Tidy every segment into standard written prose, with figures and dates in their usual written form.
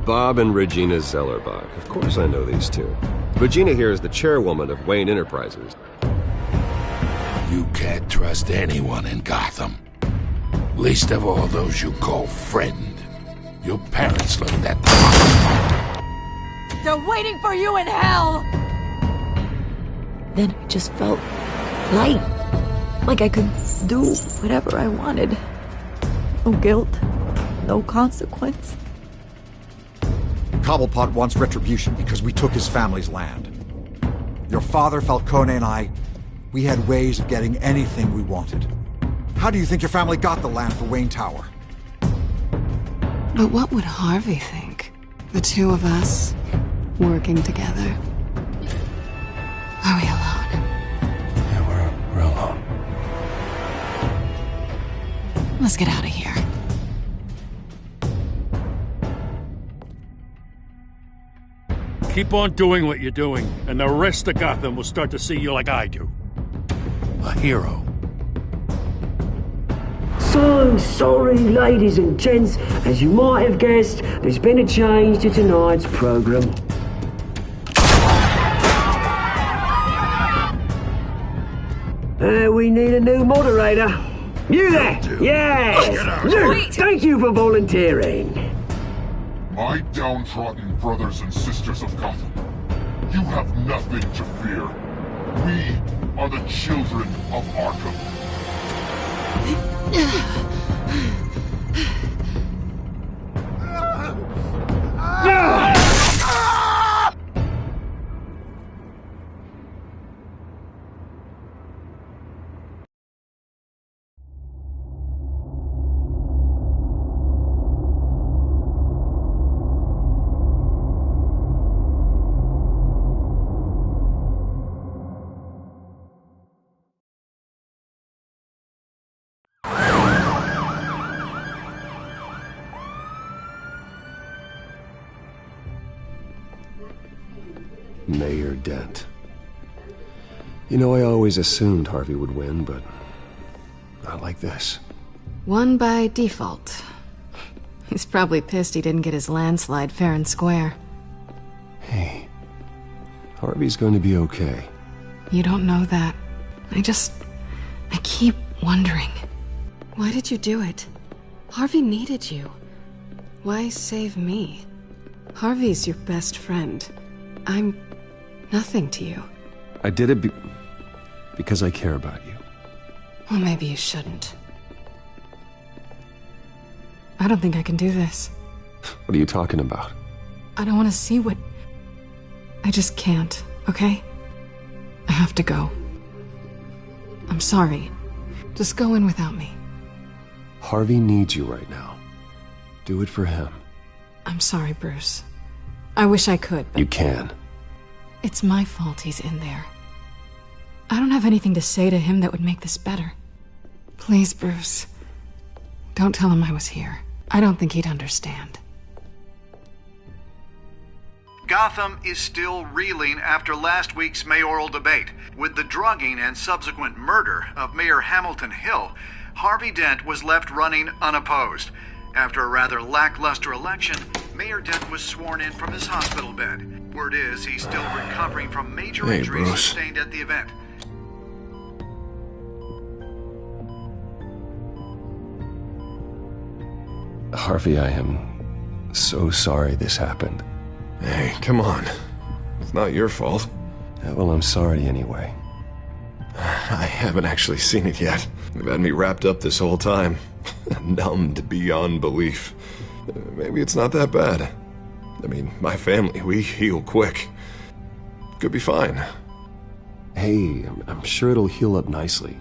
Bob and Regina Zellerbach. Of course I know these two. Regina here is the chairwoman of Wayne Enterprises. You can't trust anyone in Gotham. Least of all those you call friend. Your parents learned that. They're waiting for you in hell! Then I just felt light. Like I could do whatever I wanted. No guilt. No consequence. Cobblepot wants retribution because we took his family's land. Your father, Falcone, and I, we had ways of getting anything we wanted. How do you think your family got the land for Wayne Tower? But what would Harvey think? The two of us, working together. Are we alone? Yeah, we're alone. Let's get out of here. Keep on doing what you're doing, and the rest of Gotham will start to see you like I do. A hero. So sorry, ladies and gents. As you might have guessed, there's been a change to tonight's program. We need a new moderator. You there? Yes! You! Thank you for volunteering. My downtrodden brothers and sisters of Gotham, you have nothing to fear. We are the children of Arkham. Mayor Dent. You know, I always assumed Harvey would win, but not like this. Won by default. He's probably pissed he didn't get his landslide fair and square. Hey, Harvey's going to be okay. You don't know that. I keep wondering. Why did you do it? Harvey needed you. Why save me? Harvey's your best friend. I'm nothing to you. I did it because I care about you. Well, maybe you shouldn't. I don't think I can do this. What are you talking about? I don't want to see what... I just can't, okay? I have to go. I'm sorry. Just go in without me. Harvey needs you right now. Do it for him. I'm sorry, Bruce. I wish I could, but... You can. It's my fault he's in there. I don't have anything to say to him that would make this better. Please, Bruce. Don't tell him I was here. I don't think he'd understand. Gotham is still reeling after last week's mayoral debate. With the drugging and subsequent murder of Mayor Hamilton Hill, Harvey Dent was left running unopposed. After a rather lackluster election, Mayor Dent was sworn in from his hospital bed. Word is he's still recovering from major injuries sustained at the event. Harvey, I am so sorry this happened. Hey, come on. It's not your fault. Yeah, well, I'm sorry anyway. I haven't actually seen it yet. They've had me wrapped up this whole time. Numbed beyond belief. Maybe it's not that bad. I mean, my family, we heal quick. Could be fine. Hey, I'm sure it'll heal up nicely.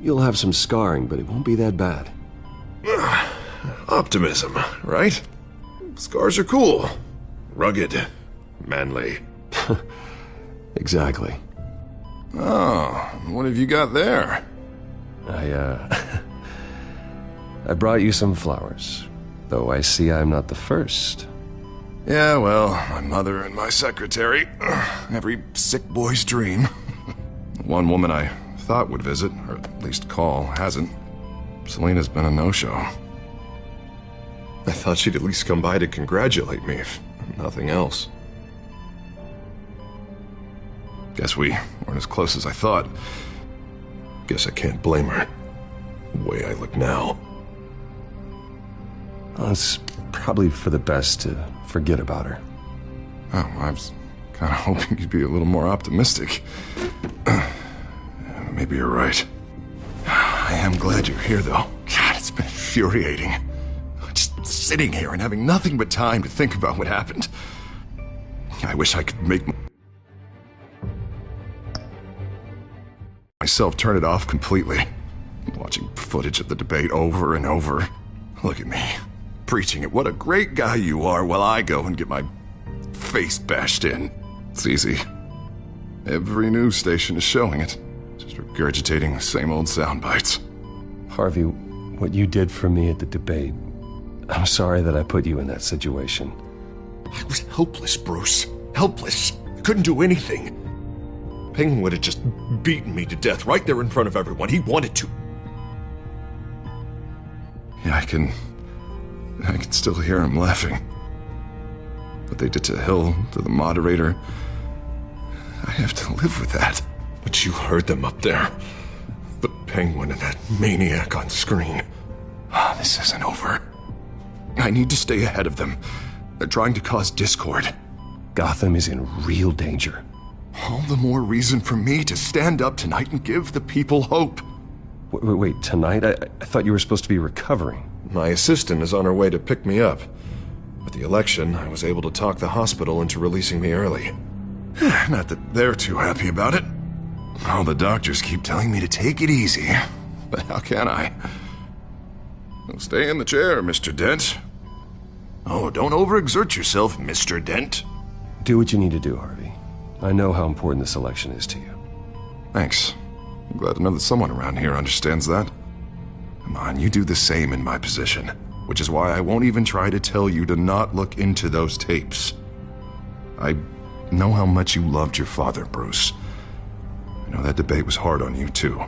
You'll have some scarring, but it won't be that bad. Optimism, right? Scars are cool. Rugged. Manly. Exactly. Oh, what have you got there? I brought you some flowers, though I see I'm not the first. Yeah, well, my mother and my secretary. Every sick boy's dream. One woman I thought would visit, or at least call, hasn't. Selena's been a no-show. I thought she'd at least come by to congratulate me, if nothing else. Guess we weren't as close as I thought. Guess I can't blame her. The way I look now. Well, it's probably for the best to forget about her. Oh, I was kind of hoping you'd be a little more optimistic. Maybe you're right. I am glad you're here, though. God, it's been infuriating. Just sitting here and having nothing but time to think about what happened. I wish I could make myself turn it off completely. Watching footage of the debate over and over. Look at me, preaching at what a great guy you are while I go and get my face bashed in. It's easy. Every news station is showing it. Just regurgitating the same old sound bites. Harvey, what you did for me at the debate, I'm sorry that I put you in that situation. I was helpless, Bruce. Helpless. I couldn't do anything. Penguin would have just beaten me to death right there in front of everyone. He wanted to. Yeah, I can still hear him laughing. What they did to Hill, to the moderator, I have to live with that. But you heard them up there. The Penguin and that maniac on screen. This isn't over. I need to stay ahead of them. They're trying to cause discord. Gotham is in real danger. All the more reason for me to stand up tonight and give the people hope. Wait, tonight? I thought you were supposed to be recovering. My assistant is on her way to pick me up. With the election, I was able to talk the hospital into releasing me early. Not that they're too happy about it. All the doctors keep telling me to take it easy. But how can I? Well, stay in the chair, Mr. Dent. Oh, don't overexert yourself, Mr. Dent. Do what you need to do, Harvey. I know how important this election is to you. Thanks. I'm glad to know that someone around here understands that. Come on, you do the same in my position. Which is why I won't even try to tell you to not look into those tapes. I know how much you loved your father, Bruce. I know that debate was hard on you, too.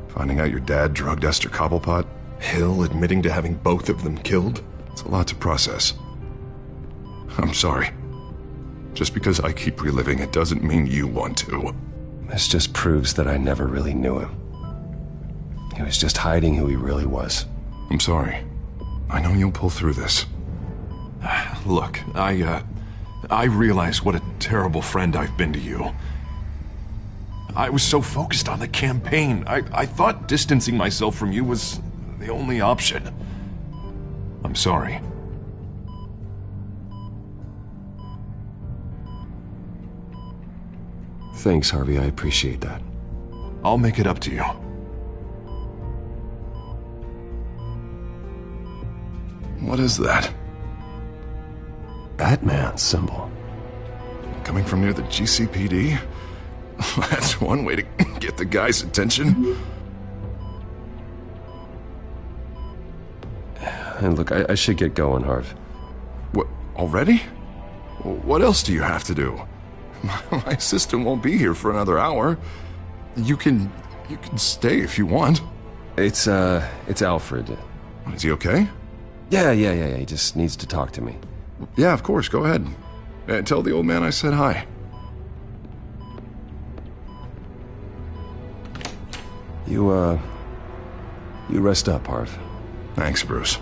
Finding out your dad drugged Esther Cobblepot, Hill admitting to having both of them killed, it's a lot to process. I'm sorry. Just because I keep reliving it doesn't mean you want to. This just proves that I never really knew him. He was just hiding who he really was. I'm sorry. I know you'll pull through this. Look, I realize what a terrible friend I've been to you. I was so focused on the campaign. I thought distancing myself from you was the only option. I'm sorry. Thanks, Harvey. I appreciate that. I'll make it up to you. What is that? Batman symbol. Coming from near the GCPD? That's one way to get the guy's attention. And look, I should get going, Harv. What, already? What else do you have to do? My assistant won't be here for another hour. You can stay if you want. It's Alfred. Is he okay? Yeah. He just needs to talk to me. Yeah, of course. Go ahead. Tell the old man I said hi. You rest up, Harv. Thanks, Bruce.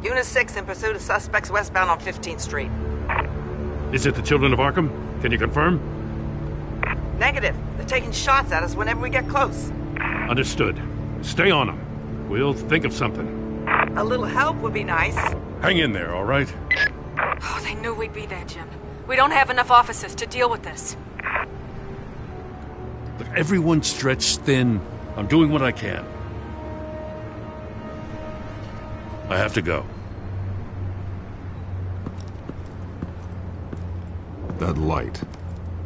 Unit 6 in pursuit of suspects westbound on 15th Street. Is it the children of Arkham? Can you confirm? Negative. They're taking shots at us whenever we get close. Understood. Stay on them. We'll think of something. A little help would be nice. Hang in there, all right? Oh, they knew we'd be there, Jim. We don't have enough officers to deal with this. Look, everyone's stretched thin. I'm doing what I can. I have to go. That light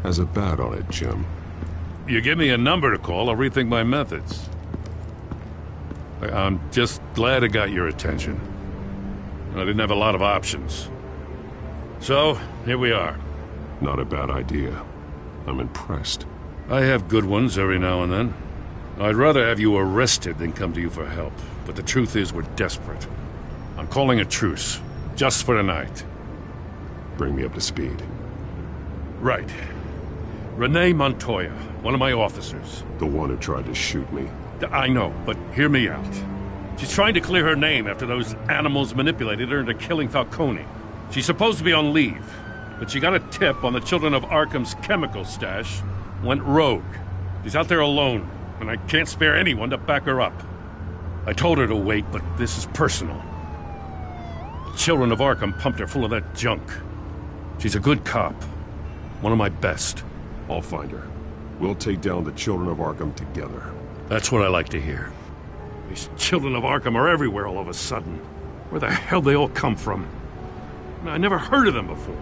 has a bat on it, Jim. you give me a number to call, I'll rethink my methods. I'm just glad I got your attention. I didn't have a lot of options. So, here we are. Not a bad idea. I'm impressed. I have good ones every now and then. I'd rather have you arrested than come to you for help. But the truth is, we're desperate. I'm calling a truce. Just for tonight. Bring me up to speed. Right. Renee Montoya, one of my officers. The one who tried to shoot me. I know, but hear me out. She's trying to clear her name after those animals manipulated her into killing Falcone. She's supposed to be on leave, but she got a tip on the Children of Arkham's chemical stash, went rogue. She's out there alone, and I can't spare anyone to back her up. I told her to wait, but this is personal. The Children of Arkham pumped her full of that junk. She's a good cop. One of my best. I'll find her. We'll take down the Children of Arkham together. That's what I like to hear. These Children of Arkham are everywhere all of a sudden. Where the hell they all come from? I never heard of them before.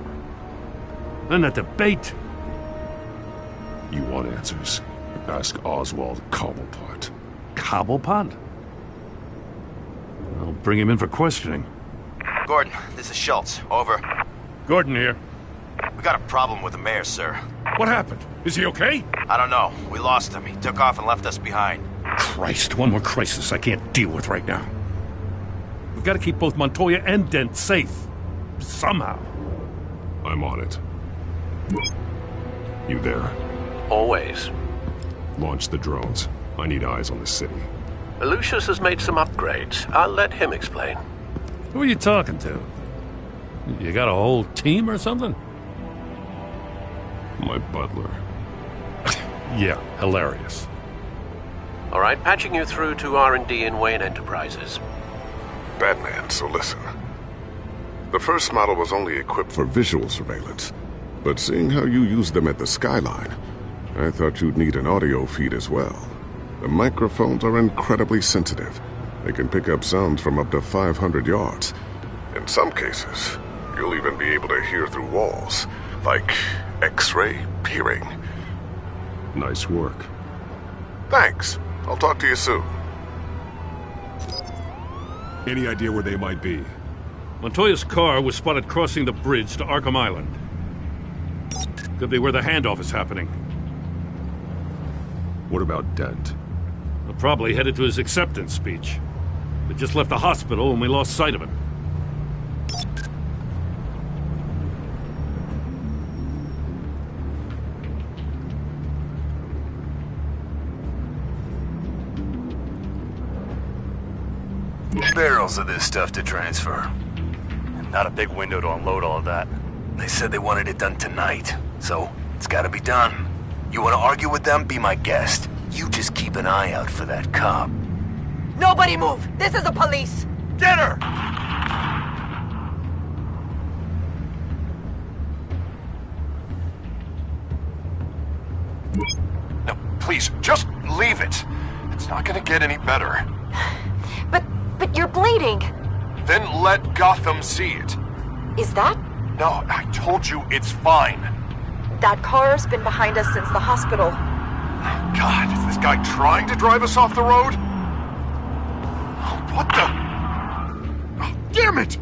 Then that debate. You want answers? Ask Oswald Cobblepot. Cobblepot? I'll bring him in for questioning. Gordon, this is Schultz. Over. Gordon here. We got a problem with the mayor, sir. What happened? Is he okay? I don't know. We lost him. He took off and left us behind. Christ, one more crisis I can't deal with right now. We've got to keep both Montoya and Dent safe. Somehow. I'm on it. You there? Always. Launch the drones. I need eyes on the city. Lucius has made some upgrades. I'll let him explain. Who are you talking to? You got a whole team or something? My butler. Yeah, hilarious. All right, patching you through to R&D in Wayne Enterprises. Batman, so listen. The first model was only equipped for visual surveillance, but seeing how you used them at the Skyline, I thought you'd need an audio feed as well. The microphones are incredibly sensitive. They can pick up sounds from up to 500 yards. In some cases, you'll even be able to hear through walls, like X-ray peering. Nice work. Thanks. I'll talk to you soon. Any idea where they might be? Montoya's car was spotted crossing the bridge to Arkham Island. Could be where the handoff is happening. What about Dent? Well, probably headed to his acceptance speech. They just left the hospital and we lost sight of him. Barrels of this stuff to transfer. And not a big window to unload all of that. They said they wanted it done tonight, so it's gotta be done. You wanna argue with them? Be my guest. You just keep an eye out for that cop. Nobody move! This is the police! Get her! No, please, just leave it. It's not gonna get any better. But you're bleeding. Then let Gotham see it. Is that? No, I told you it's fine. That car's been behind us since the hospital. God, is this guy trying to drive us off the road? What the? Damn it!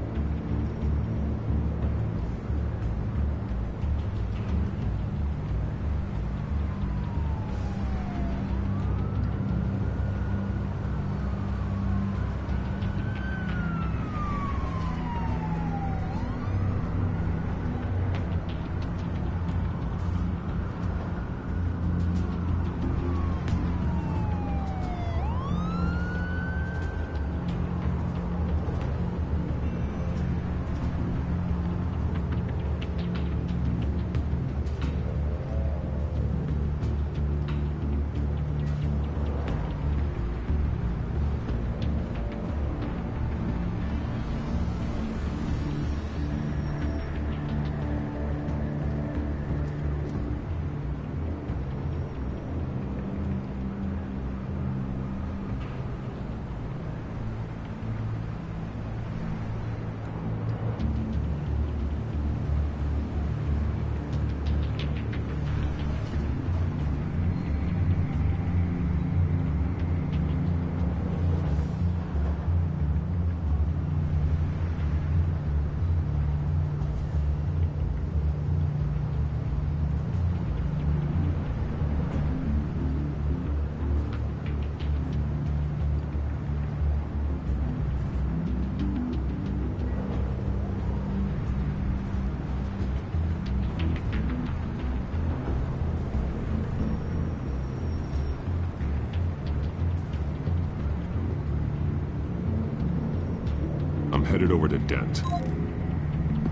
I'm headed over to Dent.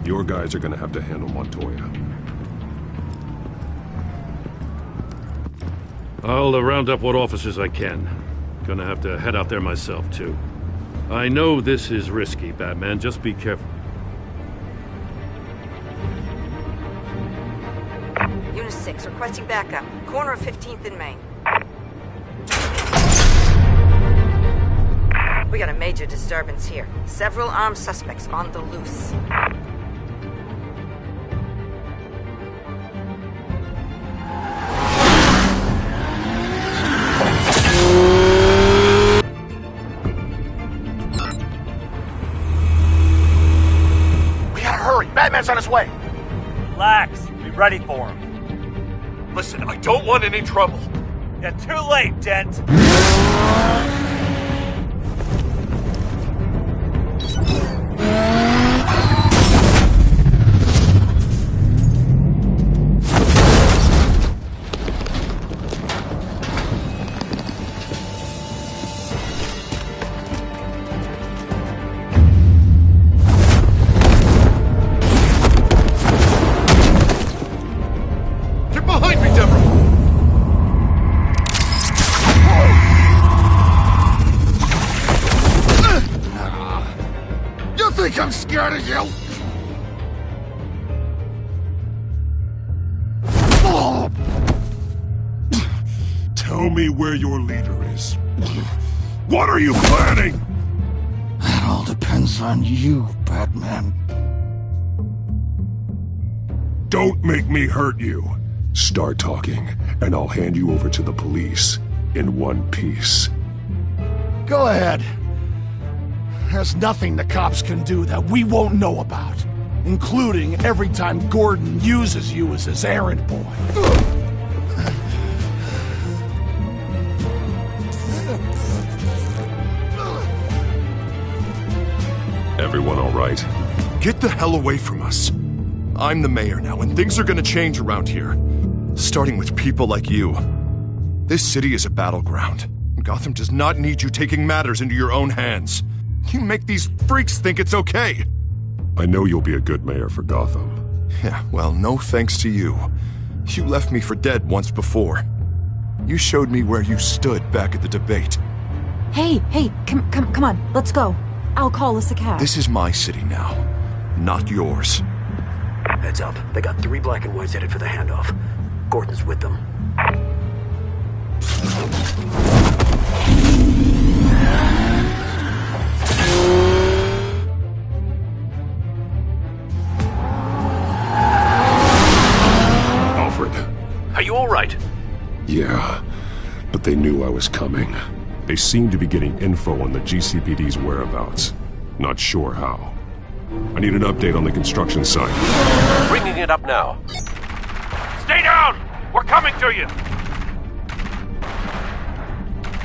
Your guys are gonna have to handle Montoya. I'll round up what officers I can. Gonna have to head out there myself, too. I know this is risky, Batman. Just be careful. Unit 6, requesting backup. Corner of 15th and Main. We got a major disturbance here. Several armed suspects on the loose. We gotta hurry. Batman's on his way. Relax. Be ready for him. Listen, I don't want any trouble. You're too late, Dent. Get behind me, Deborah! You think I'm scared of you? Tell me where your leader is. What are you planning? That all depends on you, Batman. Don't make me hurt you. Start talking, and I'll hand you over to the police in one piece. Go ahead. There's nothing the cops can do that we won't know about, including every time Gordon uses you as his errand boy. Everyone all right? Get the hell away from us. I'm the mayor now, and things are gonna change around here. Starting with people like you. This city is a battleground. Gotham does not need you taking matters into your own hands. You make these freaks think it's okay. I know you'll be a good mayor for Gotham. Yeah, well, no thanks to you. You left me for dead once before. You showed me where you stood back at the debate. Hey, come on, let's go. I'll call us a cab. This is my city now, not yours. Heads up. They got 3 black and whites headed for the handoff. Gordon's with them. Alfred. Are you all right? Yeah, but they knew I was coming. They seem to be getting info on the GCPD's whereabouts. Not sure how. I need an update on the construction site. Bringing it up now. Stay down! We're coming to you!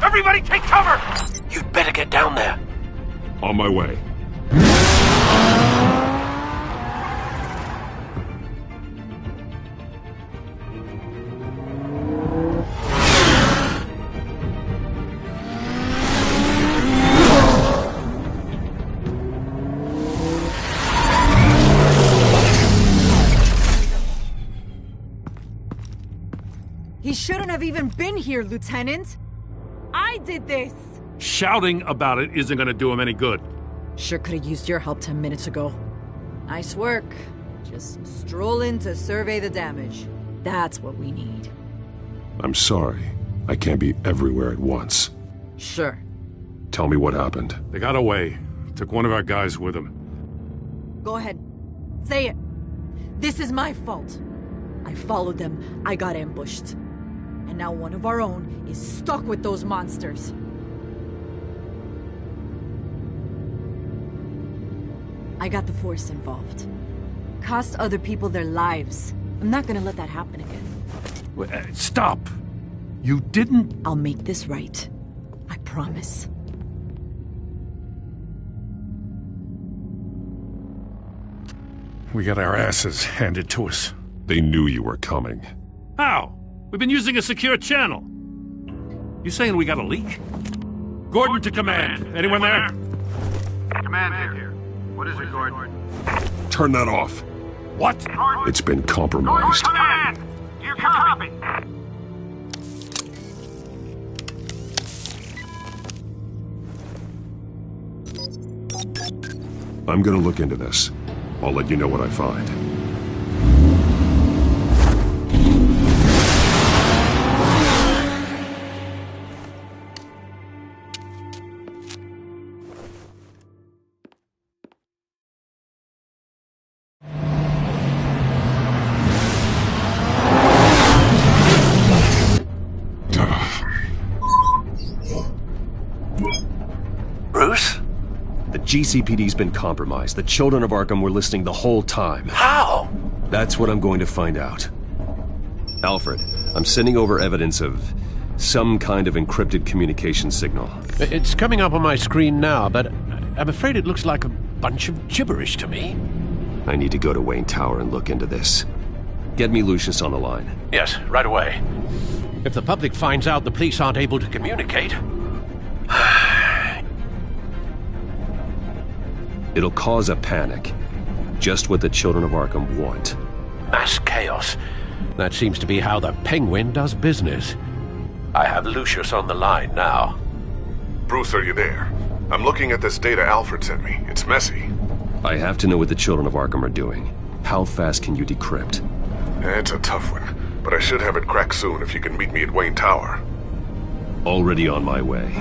Everybody take cover! You'd better get down there. On my way. He shouldn't have even been here, Lieutenant. I did this. Shouting about it isn't gonna do him any good. Sure could have used your help 10 minutes ago. Nice work. Just stroll in to survey the damage. That's what we need. I'm sorry. I can't be everywhere at once. Sure. Tell me what happened. They got away. Took one of our guys with them. Go ahead. Say it. This is my fault. I followed them. I got ambushed. And now one of our own is stuck with those monsters. I got the Force involved. Cost other people their lives. I'm not gonna let that happen again. Stop! You didn't... I'll make this right. I promise. We got our asses handed to us. They knew you were coming. How? We've been using a secure channel. You saying we got a leak? Gordon to command. Anyone there? Command here. What is it, Gordon? Turn that off. What? It's been compromised. Command! You copy! I'm gonna look into this. I'll let you know what I find. Bruce? The GCPD's been compromised. The children of Arkham were listening the whole time. How? That's what I'm going to find out. Alfred, I'm sending over evidence of some kind of encrypted communication signal. It's coming up on my screen now, but I'm afraid it looks like a bunch of gibberish to me. I need to go to Wayne Tower and look into this. Get me Lucius on the line. Yes, right away. If the public finds out the police aren't able to communicate... It'll cause a panic. Just what the children of Arkham want. Mass chaos. That seems to be how the Penguin does business. I have Lucius on the line now. Bruce, are you there? I'm looking at this data Alfred sent me. It's messy. I have to know what the children of Arkham are doing. How fast can you decrypt? It's a tough one, but I should have it cracked soon if you can meet me at Wayne Tower. Already on my way.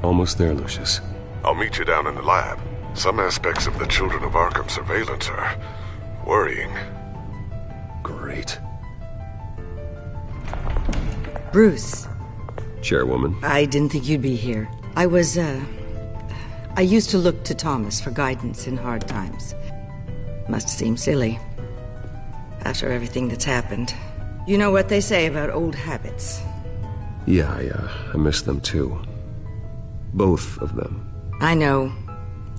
Almost there, Lucius. I'll meet you down in the lab. Some aspects of the Children of Arkham surveillance are worrying. Great. Bruce. Chairwoman. I didn't think you'd be here. I used to look to Thomas for guidance in hard times. Must seem silly. After everything that's happened. You know what they say about old habits. Yeah, I miss them too. Both of them. I know.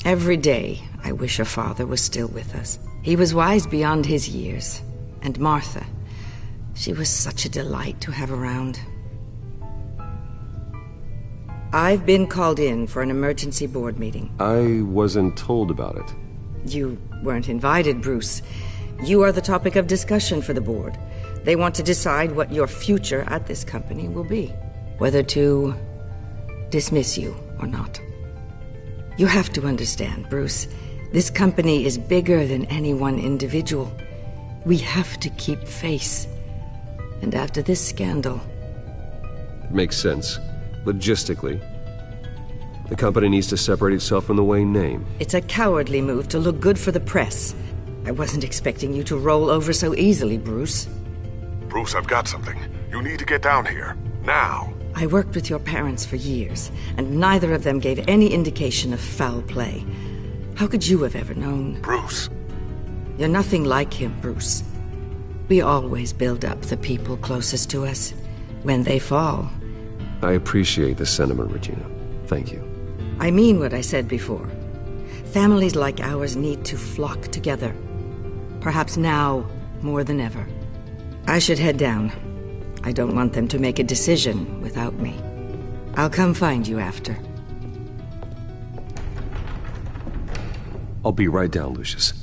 Every day, I wish a father was still with us. He was wise beyond his years. And Martha, she was such a delight to have around. I've been called in for an emergency board meeting. I wasn't told about it. You weren't invited, Bruce. You are the topic of discussion for the board. They want to decide what your future at this company will be. Whether to dismiss you or not. You have to understand, Bruce. This company is bigger than any one individual. We have to keep face. And after this scandal... It makes sense. Logistically. The company needs to separate itself from the Wayne name. It's a cowardly move to look good for the press. I wasn't expecting you to roll over so easily, Bruce. Bruce, I've got something. You need to get down here. Now. I worked with your parents for years, and neither of them gave any indication of foul play. How could you have ever known? Bruce. You're nothing like him, Bruce. We always build up the people closest to us. When they fall... I appreciate the sentiment, Regina. Thank you. I mean what I said before. Families like ours need to flock together. Perhaps now more than ever. I should head down. I don't want them to make a decision without me. I'll come find you after. I'll be right down, Lucius.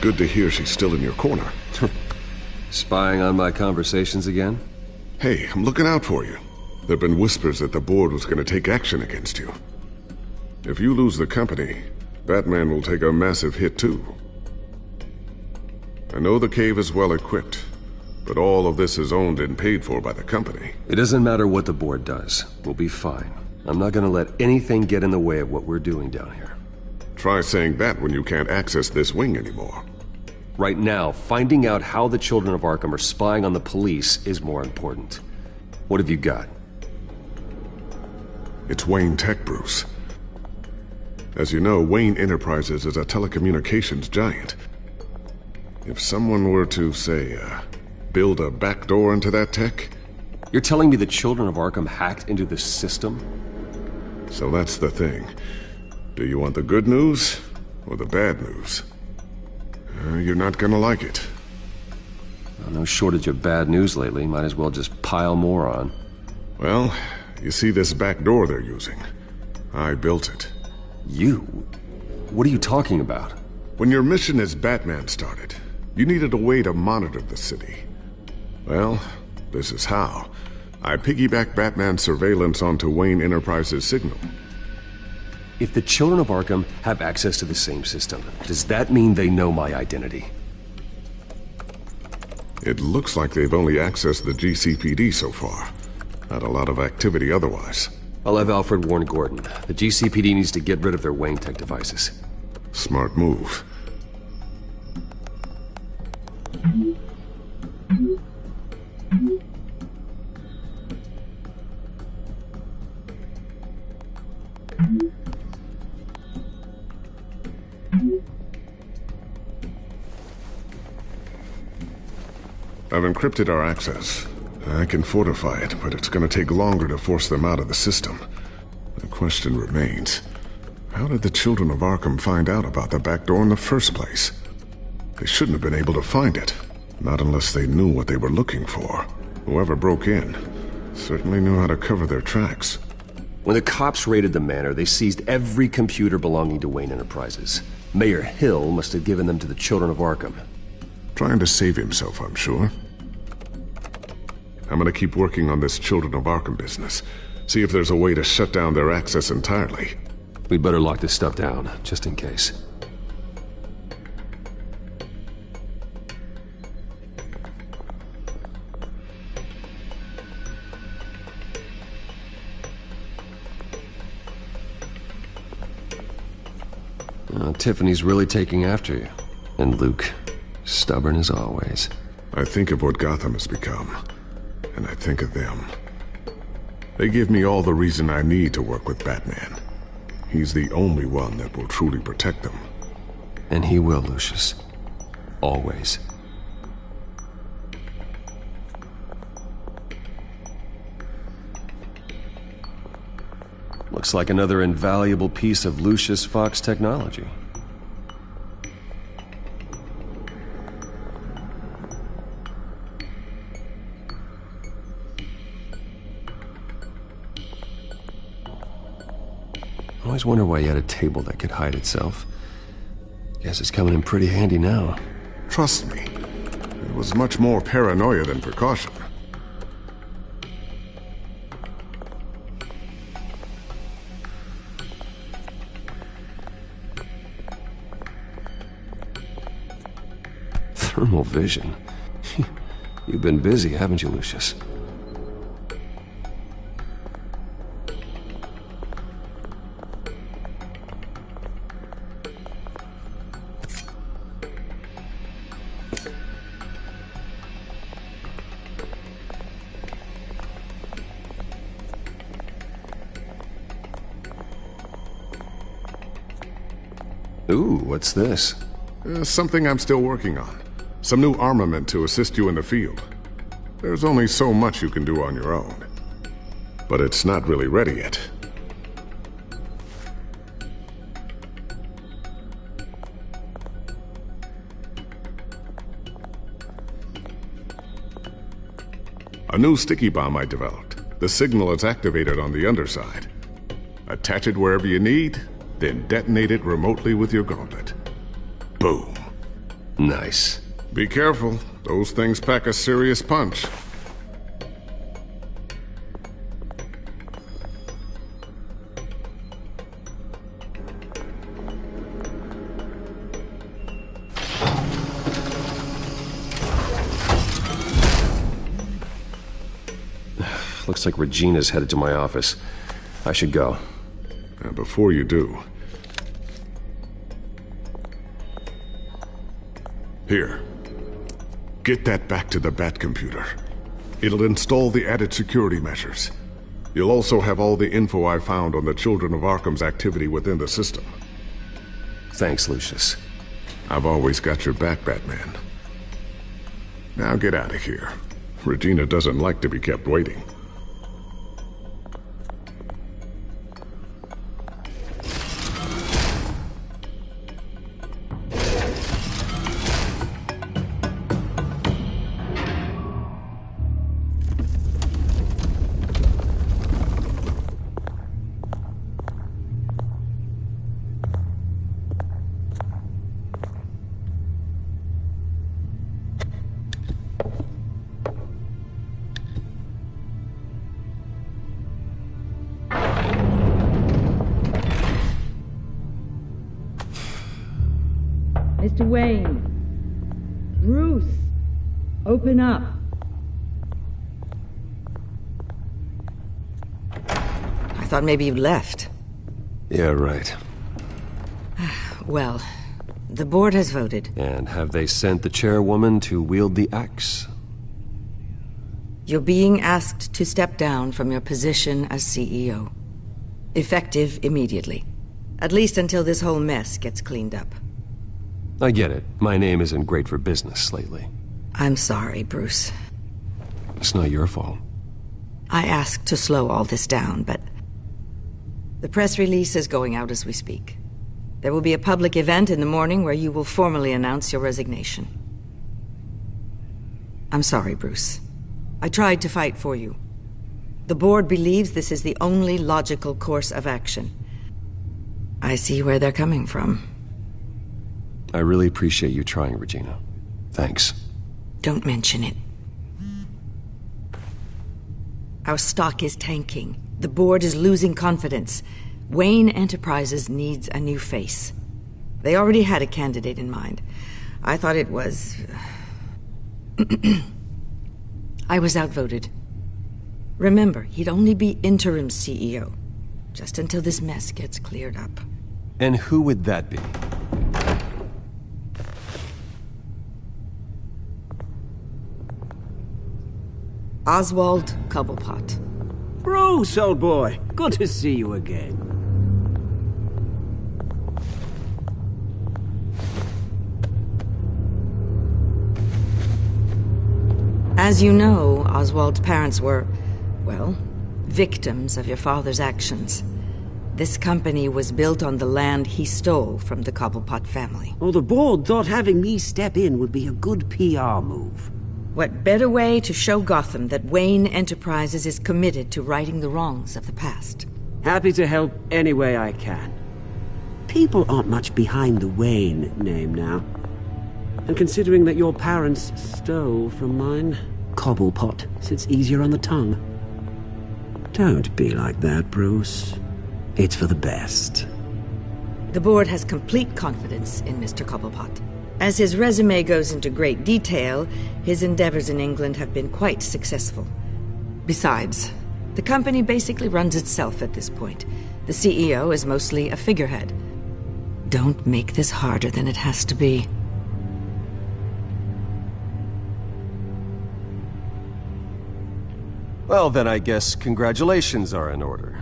good to hear she's still in your corner. Spying on my conversations again? Hey, I'm looking out for you. There've been whispers that the board was going to take action against you. If you lose the company, Batman will take a massive hit too. I know the cave is well equipped, but all of this is owned and paid for by the company. It doesn't matter what the board does. We'll be fine. I'm not gonna let anything get in the way of what we're doing down here. Try saying that when you can't access this wing anymore. Right now, finding out how the Children of Arkham are spying on the police is more important. What have you got? It's Wayne Tech, Bruce. As you know, Wayne Enterprises is a telecommunications giant. If someone were to, say, build a backdoor into that tech... You're telling me the Children of Arkham hacked into this system? So that's the thing. Do you want the good news or the bad news? You're not gonna like it. Well, no shortage of bad news lately. Might as well just pile more on. Well, you see this back door they're using? I built it. You? What are you talking about? When your mission as Batman started, you needed a way to monitor the city. Well, this is how. I piggybacked Batman's surveillance onto Wayne Enterprises' signal. If the Children of Arkham have access to the same system, does that mean they know my identity? It looks like they've only accessed the GCPD so far. Not a lot of activity otherwise. I'll have Alfred warn Gordon. The GCPD needs to get rid of their Wayne Tech devices. Smart move. I've encrypted our access. I can fortify it, but it's gonna take longer to force them out of the system. The question remains, how did the Children of Arkham find out about the back door in the first place? They shouldn't have been able to find it. Not unless they knew what they were looking for. Whoever broke in certainly knew how to cover their tracks. When the cops raided the manor, they seized every computer belonging to Wayne Enterprises. Mayor Hill must have given them to the Children of Arkham. Trying to save himself, I'm sure. I'm gonna keep working on this Children of Arkham business. See if there's a way to shut down their access entirely. We'd better lock this stuff down, just in case. Tiffany's really taking after you. And Luke, stubborn as always. I think of what Gotham has become, and I think of them. They give me all the reason I need to work with Batman. He's the only one that will truly protect them. And he will, Lucius. Always. Looks like another invaluable piece of Lucius Fox technology. I always wonder why you had a table that could hide itself. Guess it's coming in pretty handy now. Trust me, it was much more paranoia than precaution. Thermal vision. You've been busy, haven't you, Lucius? Ooh, what's this? Something I'm still working on. Some new armament to assist you in the field. There's only so much you can do on your own. But it's not really ready yet. A new sticky bomb I developed. The signal is activated on the underside. Attach it wherever you need, then detonate it remotely with your gauntlet. Boom. Nice. Be careful. Those things pack a serious punch. Looks like Regina's headed to my office. I should go. And before you do... Here. Get that back to the Bat computer. It'll install the added security measures. You'll also have all the info I found on the Children of Arkham's activity within the system. Thanks, Lucius. I've always got your back, Batman. Now get out of here. Regina doesn't like to be kept waiting. Mr. Wayne. Bruce. Open up. I thought maybe you left. Yeah, right. Well, the board has voted. And have they sent the chairwoman to wield the axe? You're being asked to step down from your position as CEO. Effective immediately. At least until this whole mess gets cleaned up. I get it. My name isn't great for business lately. I'm sorry, Bruce. It's not your fault. I asked to slow all this down, but... the press release is going out as we speak. There will be a public event in the morning where you will formally announce your resignation. I'm sorry, Bruce. I tried to fight for you. The board believes this is the only logical course of action. I see where they're coming from. I really appreciate you trying, Regina. Thanks. Don't mention it. Our stock is tanking. The board is losing confidence. Wayne Enterprises needs a new face. They already had a candidate in mind. I thought it was... I was outvoted. Remember, he'd only be interim CEO. Just until this mess gets cleared up. And who would that be? Oswald Cobblepot. Bruce, old boy. Good to see you again. As you know, Oswald's parents were, well, victims of your father's actions. This company was built on the land he stole from the Cobblepot family. Well, the board thought having me step in would be a good PR move. What better way to show Gotham that Wayne Enterprises is committed to righting the wrongs of the past? Happy to help any way I can. People aren't much behind the Wayne name now. And considering that your parents stole from mine, Cobblepot sits easier on the tongue. Don't be like that, Bruce. It's for the best. The board has complete confidence in Mr. Cobblepot. As his resume goes into great detail, his endeavors in England have been quite successful. Besides, the company basically runs itself at this point. The CEO is mostly a figurehead. Don't make this harder than it has to be. Well, then I guess congratulations are in order.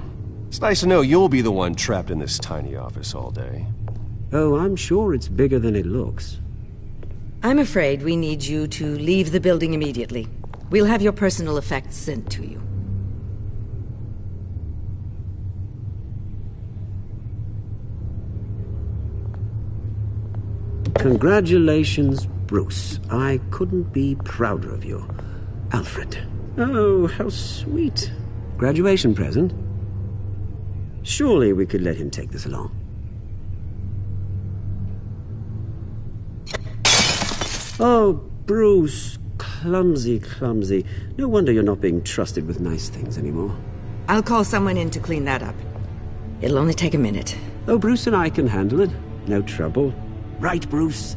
It's nice to know you'll be the one trapped in this tiny office all day. Oh, I'm sure it's bigger than it looks. I'm afraid we need you to leave the building immediately. We'll have your personal effects sent to you. Congratulations, Bruce. I couldn't be prouder of you. Alfred. Oh, how sweet. Graduation present? Surely we could let him take this along. Oh, Bruce. Clumsy, clumsy. No wonder you're not being trusted with nice things anymore. I'll call someone in to clean that up. It'll only take a minute. Oh, Bruce and I can handle it. No trouble. Right, Bruce?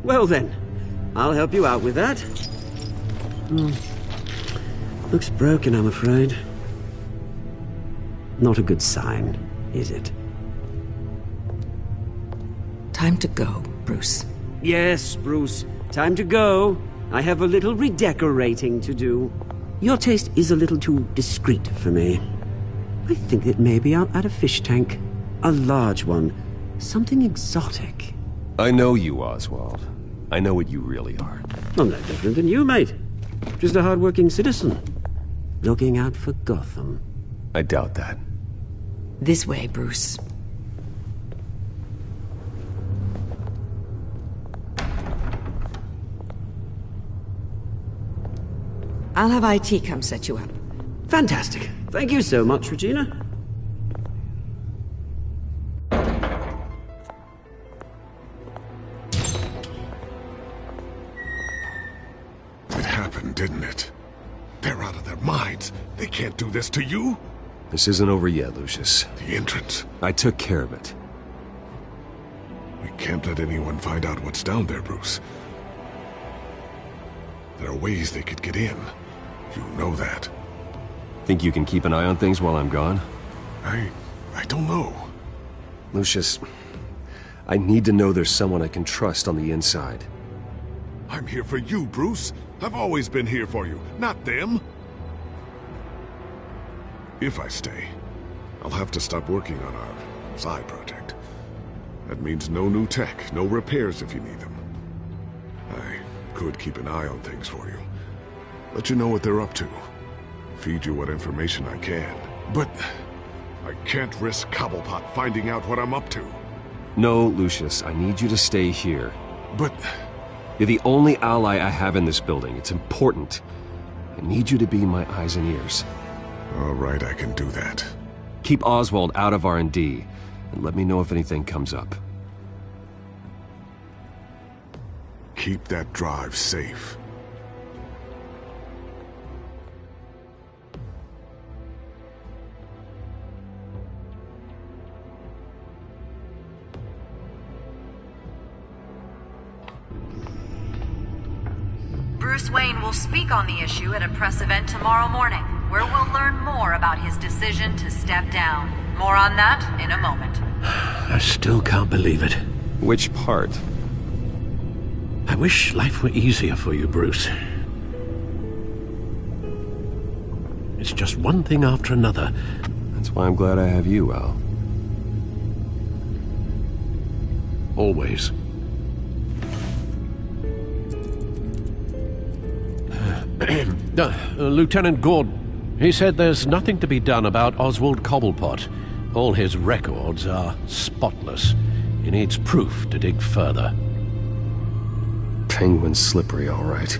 Well then, I'll help you out with that. Looks broken, I'm afraid. Not a good sign, is it? Time to go, Bruce. Yes, Bruce. Time to go. I have a little redecorating to do. Your taste is a little too discreet for me. I think that maybe I'll add a fish tank. A large one. Something exotic. I know you, Oswald. I know what you really are. I'm no different than you, mate. Just a hard-working citizen. Looking out for Gotham. I doubt that. This way, Bruce. I'll have IT come set you up. Fantastic. Thank you so much, Regina. It happened, didn't it? They're out of their minds. They can't do this to you. This isn't over yet, Lucius. The entrance. I took care of it. We can't let anyone find out what's down there, Bruce. There are ways they could get in. You know that. Think you can keep an eye on things while I'm gone? I don't know. Lucius, I need to know there's someone I can trust on the inside. I'm here for you, Bruce. I've always been here for you, not them. If I stay, I'll have to stop working on our side project. That means no new tech, no repairs if you need them. I could keep an eye on things for you. Let you know what they're up to. Feed you what information I can. But I can't risk Cobblepot finding out what I'm up to. No, Lucius, I need you to stay here. But you're the only ally I have in this building. It's important. I need you to be my eyes and ears. All right, I can do that. Keep Oswald out of R&D, and let me know if anything comes up. Keep that drive safe. Bruce Wayne will speak on the issue at a press event tomorrow morning, where we'll learn more about his decision to step down. More on that in a moment. I still can't believe it. Which part? I wish life were easier for you, Bruce. It's just one thing after another. That's why I'm glad I have you, Al. Always. Lieutenant Gordon, he said there's nothing to be done about Oswald Cobblepot. All his records are spotless. He needs proof to dig further. Penguin's slippery, all right.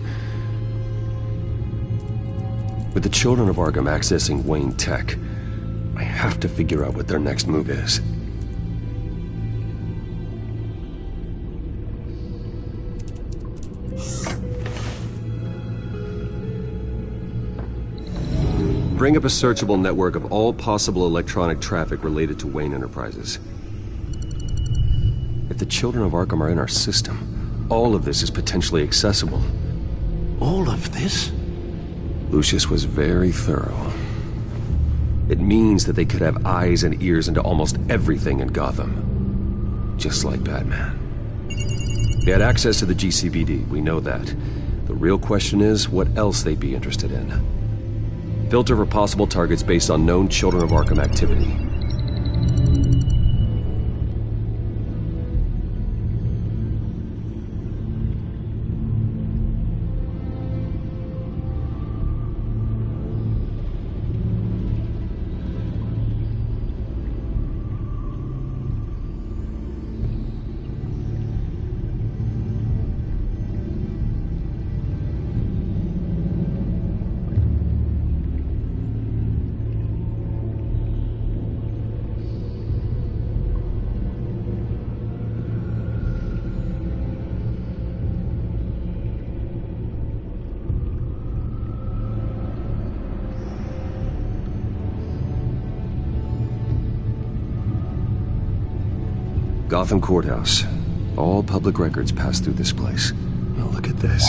With the children of Arkham accessing Wayne Tech, I have to figure out what their next move is. Bring up a searchable network of all possible electronic traffic related to Wayne Enterprises. If the children of Arkham are in our system, all of this is potentially accessible. All of this? Lucius was very thorough. It means that they could have eyes and ears into almost everything in Gotham. Just like Batman. They had access to the GCPD, we know that. The real question is, what else they'd be interested in. Filter for possible targets based on known Children of Arkham activity. Gotham Courthouse. All public records pass through this place. Now look at this.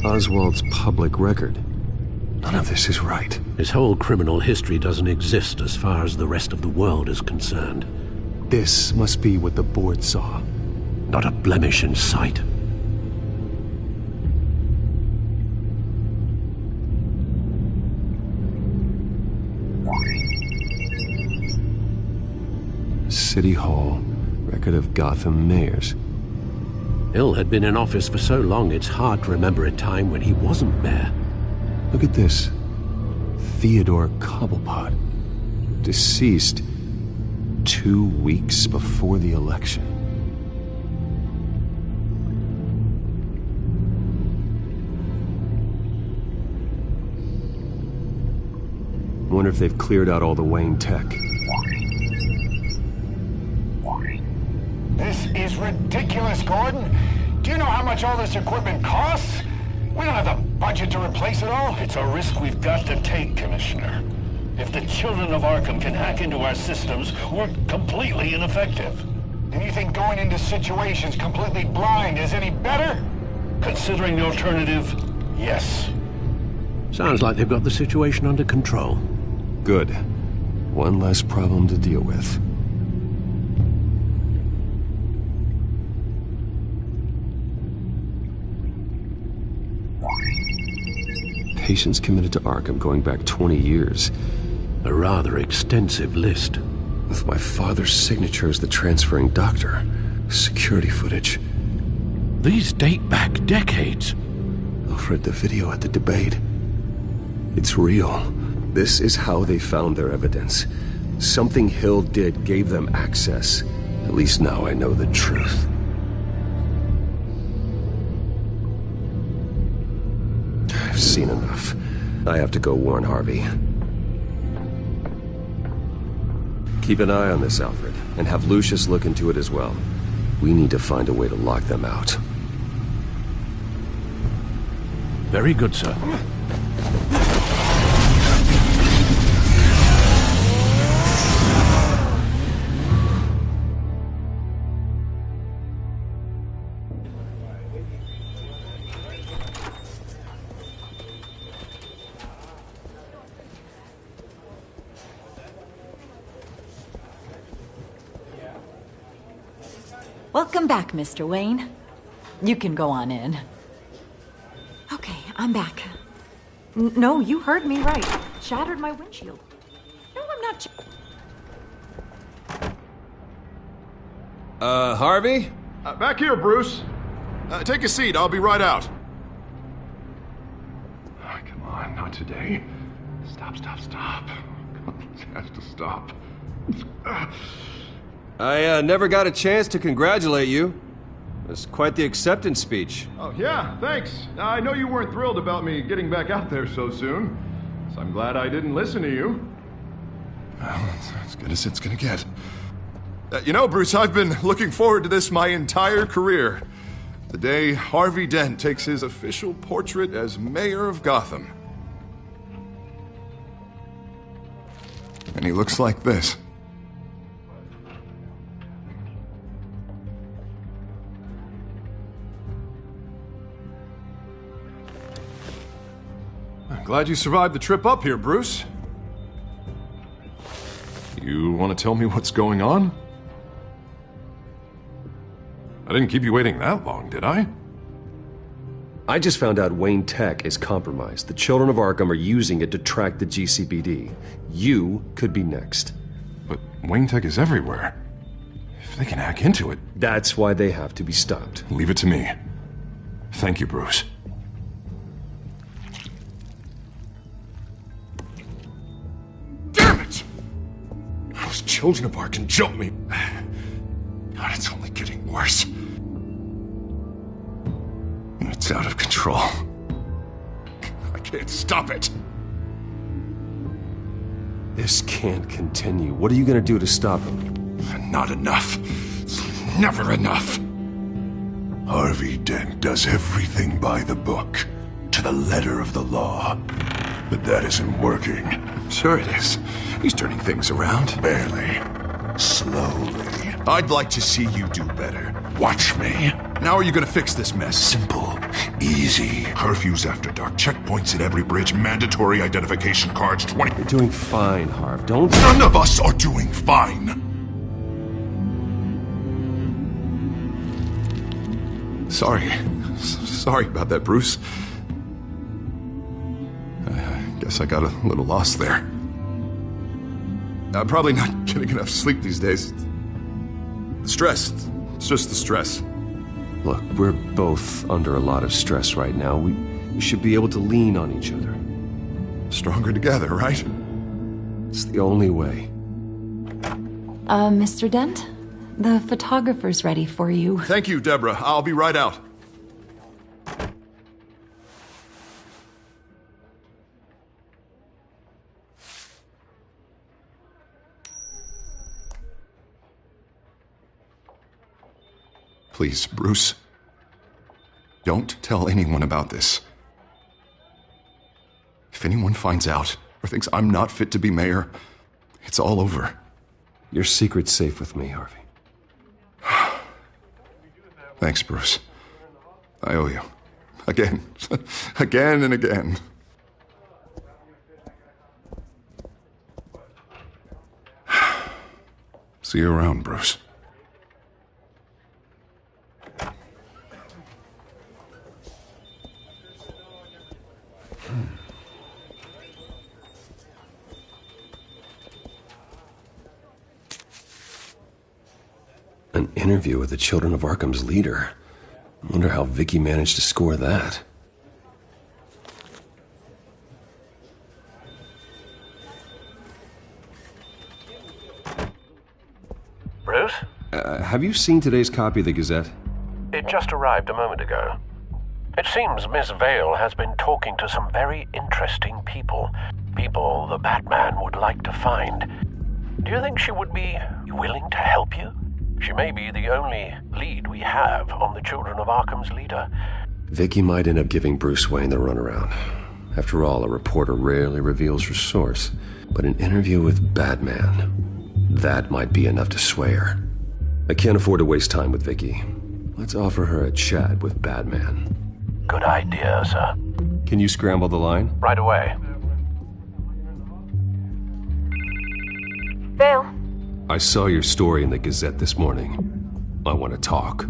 Oswald's public record. None of this is right. His whole criminal history doesn't exist as far as the rest of the world is concerned. This must be what the board saw. Not a blemish in sight. City Hall. Record of Gotham mayors. Hill had been in office for so long it's hard to remember a time when he wasn't mayor. Look at this. Theodore Cobblepot. Deceased 2 weeks before the election. Wonder if they've cleared out all the Wayne tech. This is ridiculous, Gordon. Do you know how much all this equipment costs? We don't have the budget to replace it all. It's a risk we've got to take, Commissioner. If the children of Arkham can hack into our systems, we're completely ineffective. And you think going into situations completely blind is any better? Considering the alternative, yes. Sounds like they've got the situation under control. Good. One less problem to deal with. Patients committed to Arkham going back 20 years. A rather extensive list. With my father's signature as the transferring doctor. Security footage. These date back decades. I've read the video at the debate. It's real. This is how they found their evidence. Something Hill did gave them access. At least now I know the truth. I've seen enough. I have to go warn Harvey. Keep an eye on this, Alfred, and have Lucius look into it as well. We need to find a way to lock them out. Very good, sir. Welcome back, Mr. Wayne. You can go on in. Okay, I'm back. No, you heard me right. Shattered my windshield. No, I'm not. Harvey? Back here, Bruce. Take a seat. I'll be right out. Oh, come on, not today. Stop. It has to stop. I never got a chance to congratulate you. It was quite the acceptance speech. Oh, yeah, thanks. I know you weren't thrilled about me getting back out there so soon, so I'm glad I didn't listen to you. Well, it's as good as it's gonna get. You know, Bruce, I've been looking forward to this my entire career. The day Harvey Dent takes his official portrait as mayor of Gotham. And he looks like this. I'm glad you survived the trip up here, Bruce. You want to tell me what's going on? I didn't keep you waiting that long, did I? I just found out Wayne Tech is compromised. The children of Arkham are using it to track the GCPD. You could be next. But Wayne Tech is everywhere. If they can hack into it... That's why they have to be stopped. Leave it to me. Thank you, Bruce. Damn it! Those children of Arkham jumped me. God, it's only getting worse. It's out of control. I can't stop it. This can't continue. What are you gonna do to stop him? Not enough. Never enough. Harvey Dent does everything by the book, to the letter of the law. But that isn't working. Sure it is. He's turning things around. Barely. Slowly. I'd like to see you do better. Watch me. Now are you gonna fix this mess? Simple. Easy. Curfews after dark. Checkpoints at every bridge. Mandatory identification cards. 20... You're doing fine, Harv. Don't... None of us are doing fine. Sorry about that, Bruce. I guess I got a little lost there. I'm probably not getting enough sleep these days. The stress. It's just the stress. Look, we're both under a lot of stress right now. We should be able to lean on each other. Stronger together, right? It's the only way. Mr. Dent? The photographer's ready for you. Thank you, Deborah. I'll be right out. Please, Bruce. Don't tell anyone about this. If anyone finds out or thinks I'm not fit to be mayor, it's all over. Your secret's safe with me, Harvey. Thanks, Bruce. I owe you. Again. Again and again. See you around, Bruce. An interview with the Children of Arkham's leader. I wonder how Vicky managed to score that. Bruce? Have you seen today's copy of the Gazette? It just arrived a moment ago. It seems Miss Vale has been talking to some very interesting people. People the Batman would like to find. Do you think she would be willing to help you? She may be the only lead we have on the Children of Arkham's leader. Vicky might end up giving Bruce Wayne the runaround. After all, a reporter rarely reveals her source. But an interview with Batman, that might be enough to sway her. I can't afford to waste time with Vicky. Let's offer her a chat with Batman. Good idea, sir. Can you scramble the line? Right away. Vale. I saw your story in the Gazette this morning. I want to talk.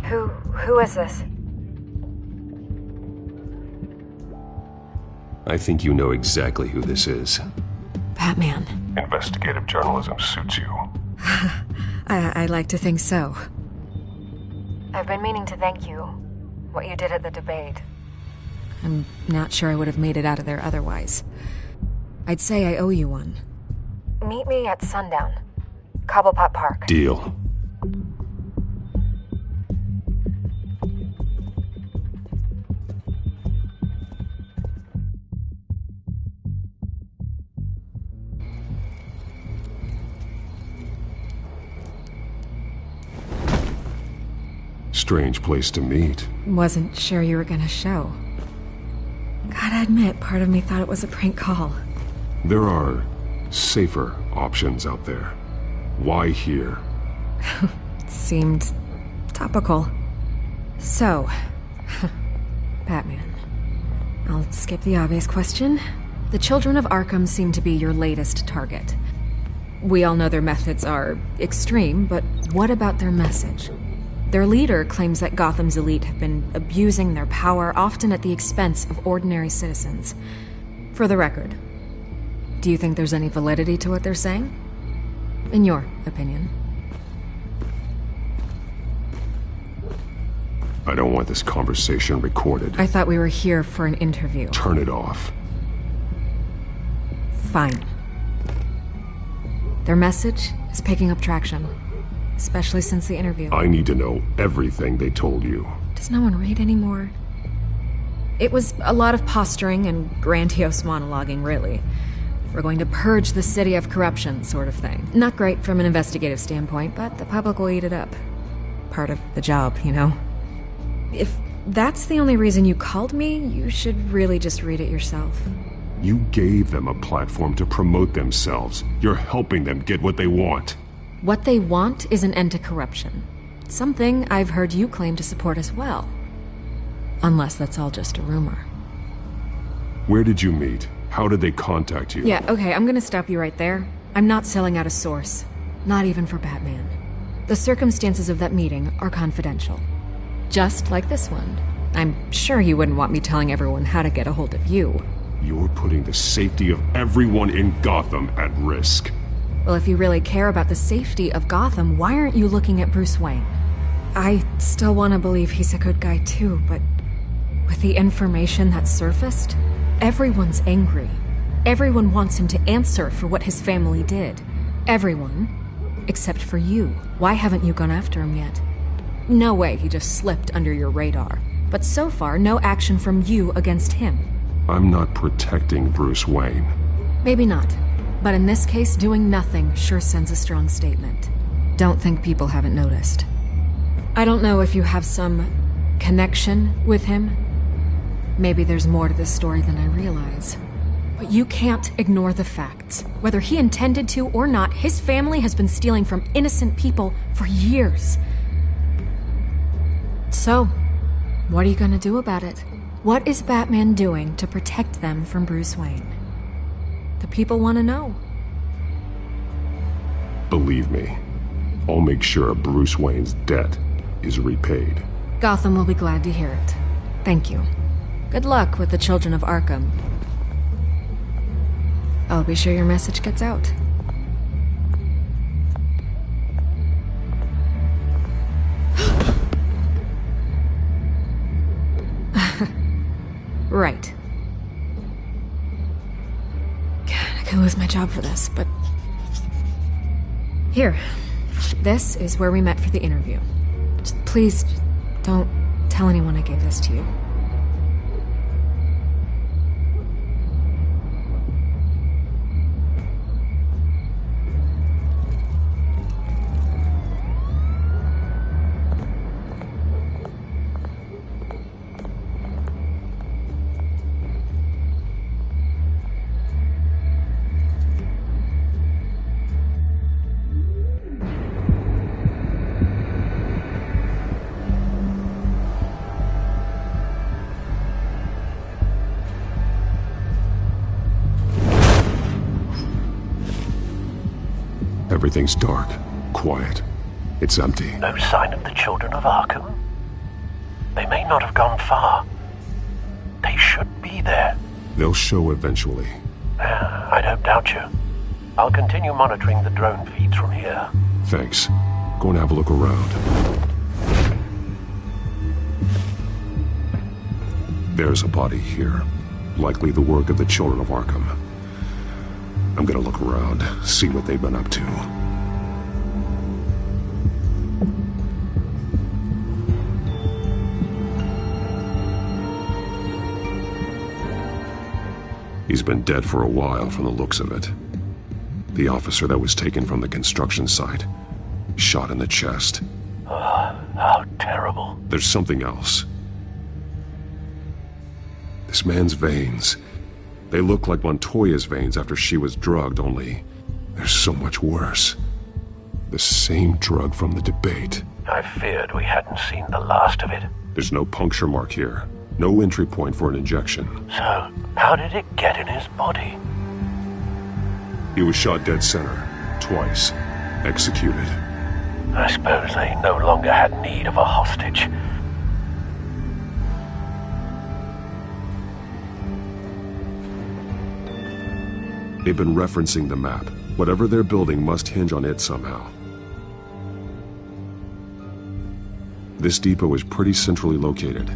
Who is this? I think you know exactly who this is. Batman. Investigative journalism suits you. I like to think so. I've been meaning to thank you. What you did at the debate. I'm not sure I would have made it out of there otherwise. I'd say I owe you one. Meet me at sundown. Cobblepot Park. Deal. Strange place to meet. Wasn't sure you were gonna show. Gotta admit, part of me thought it was a prank call. There are safer options out there. Why here? Seemed topical. So, Batman. I'll skip the obvious question. The Children of Arkham seem to be your latest target. We all know their methods are extreme, but what about their message? Their leader claims that Gotham's elite have been abusing their power, often at the expense of ordinary citizens. For the record, do you think there's any validity to what they're saying? In your opinion. I don't want this conversation recorded. I thought we were here for an interview. Turn it off. Fine. Their message is picking up traction, especially since the interview. I need to know everything they told you. Does no one read anymore? It was a lot of posturing and grandiose monologuing, really. We're going to purge the city of corruption, sort of thing. Not great from an investigative standpoint, but the public will eat it up. Part of the job, you know? If that's the only reason you called me, you should really just read it yourself. You gave them a platform to promote themselves. You're helping them get what they want. What they want is an end to corruption. Something I've heard you claim to support as well. Unless that's all just a rumor. Where did you meet? How did they contact you? Yeah, okay, I'm gonna stop you right there. I'm not selling out a source. Not even for Batman. The circumstances of that meeting are confidential. Just like this one. I'm sure you wouldn't want me telling everyone how to get a hold of you. You're putting the safety of everyone in Gotham at risk. Well, if you really care about the safety of Gotham, why aren't you looking at Bruce Wayne? I still want to believe he's a good guy too, but with the information that surfaced, everyone's angry. Everyone wants him to answer for what his family did. Everyone, except for you. Why haven't you gone after him yet? No way he just slipped under your radar. But so far, no action from you against him. I'm not protecting Bruce Wayne. Maybe not. But in this case, doing nothing sure sends a strong statement. Don't think people haven't noticed. I don't know if you have some connection with him. Maybe there's more to this story than I realize. But you can't ignore the facts. Whether he intended to or not, his family has been stealing from innocent people for years. So, what are you gonna do about it? What is Batman doing to protect them from Bruce Wayne? The people want to know. Believe me, I'll make sure Bruce Wayne's debt is repaid. Gotham will be glad to hear it. Thank you. Good luck with the children of Arkham. I'll be sure your message gets out. Right. God, I could lose my job for this, but... Here. This is where we met for the interview. Please, don't tell anyone I gave this to you. Everything's dark, quiet. It's empty. No sign of the children of Arkham? They may not have gone far. They should be there. They'll show eventually. I don't doubt you. I'll continue monitoring the drone feeds from here. Thanks. Go and have a look around. There's a body here. Likely the work of the children of Arkham. I'm gonna look around, see what they've been up to. He's been dead for a while from the looks of it. The officer that was taken from the construction site. Shot in the chest. Oh, how terrible. There's something else. This man's veins. They look like Montoya's veins after she was drugged, only they're so much worse. The same drug from the debate. I feared we hadn't seen the last of it. There's no puncture mark here. No entry point for an injection. So, how did it get in his body? He was shot dead center. Twice. Executed. I suppose they no longer had need of a hostage. They've been referencing the map. Whatever they're building must hinge on it somehow. This depot is pretty centrally located.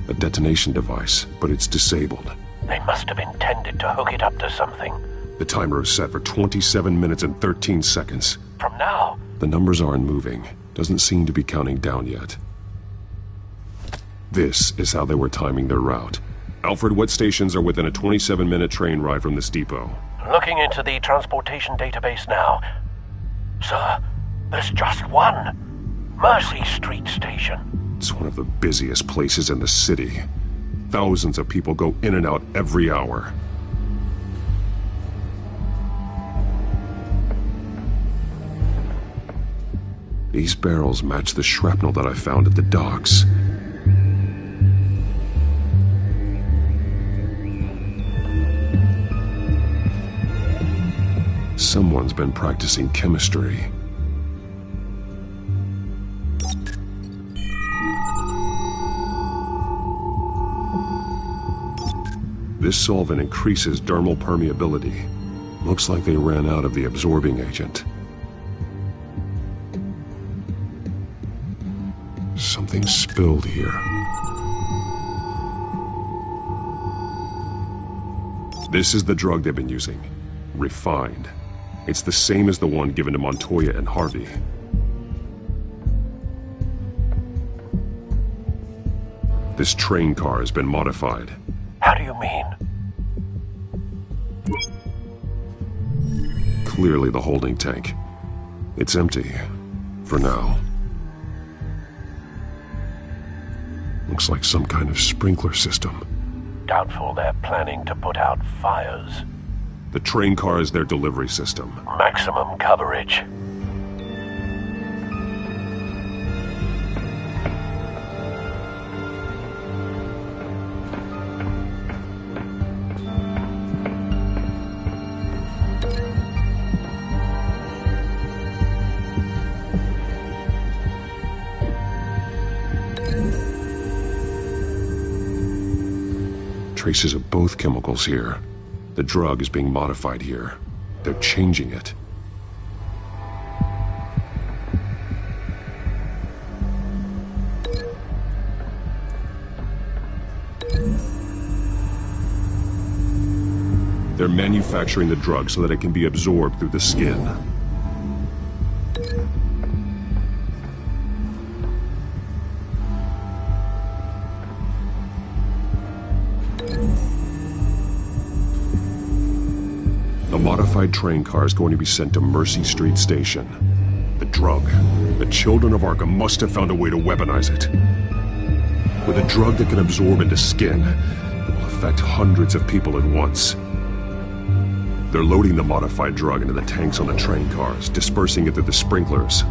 A detonation device, but it's disabled. They must have intended to hook it up to something. The timer is set for 27 minutes and 13 seconds. From now? The numbers aren't moving. Doesn't seem to be counting down yet. This is how they were timing their route. Alfred, what stations are within a 27-minute train ride from this depot? Looking into the transportation database now. Sir, there's just one. Mercy Street Station. It's one of the busiest places in the city. Thousands of people go in and out every hour. These barrels match the shrapnel that I found at the docks. Someone's been practicing chemistry. This solvent increases dermal permeability. Looks like they ran out of the absorbing agent. Something spilled here. This is the drug they've been using. Refined. It's the same as the one given to Montoya and Harvey. This train car has been modified. How do you mean? Clearly the holding tank. It's empty. For now. Looks like some kind of sprinkler system. Doubtful they're planning to put out fires. The train car is their delivery system. Maximum coverage. Traces of both chemicals here. The drug is being modified here. They're changing it. They're manufacturing the drug so that it can be absorbed through the skin. The modified train car is going to be sent to Mercy Street Station. The drug. The children of Arkham must have found a way to weaponize it. With a drug that can absorb into skin, it will affect hundreds of people at once. They're loading the modified drug into the tanks on the train cars, dispersing it through the sprinklers.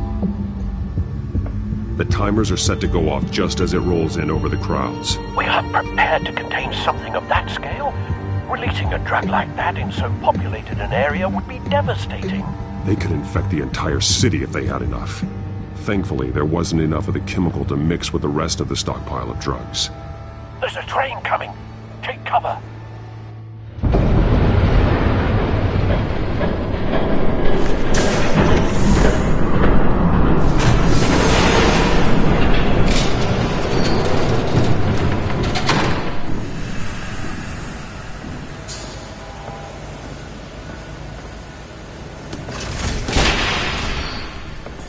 The timers are set to go off just as it rolls in over the crowds. We aren't prepared to contain something of that scale. Releasing a drug like that in so populated an area would be devastating. They could infect the entire city if they had enough. Thankfully, there wasn't enough of the chemical to mix with the rest of the stockpile of drugs. There's a train coming. Take cover.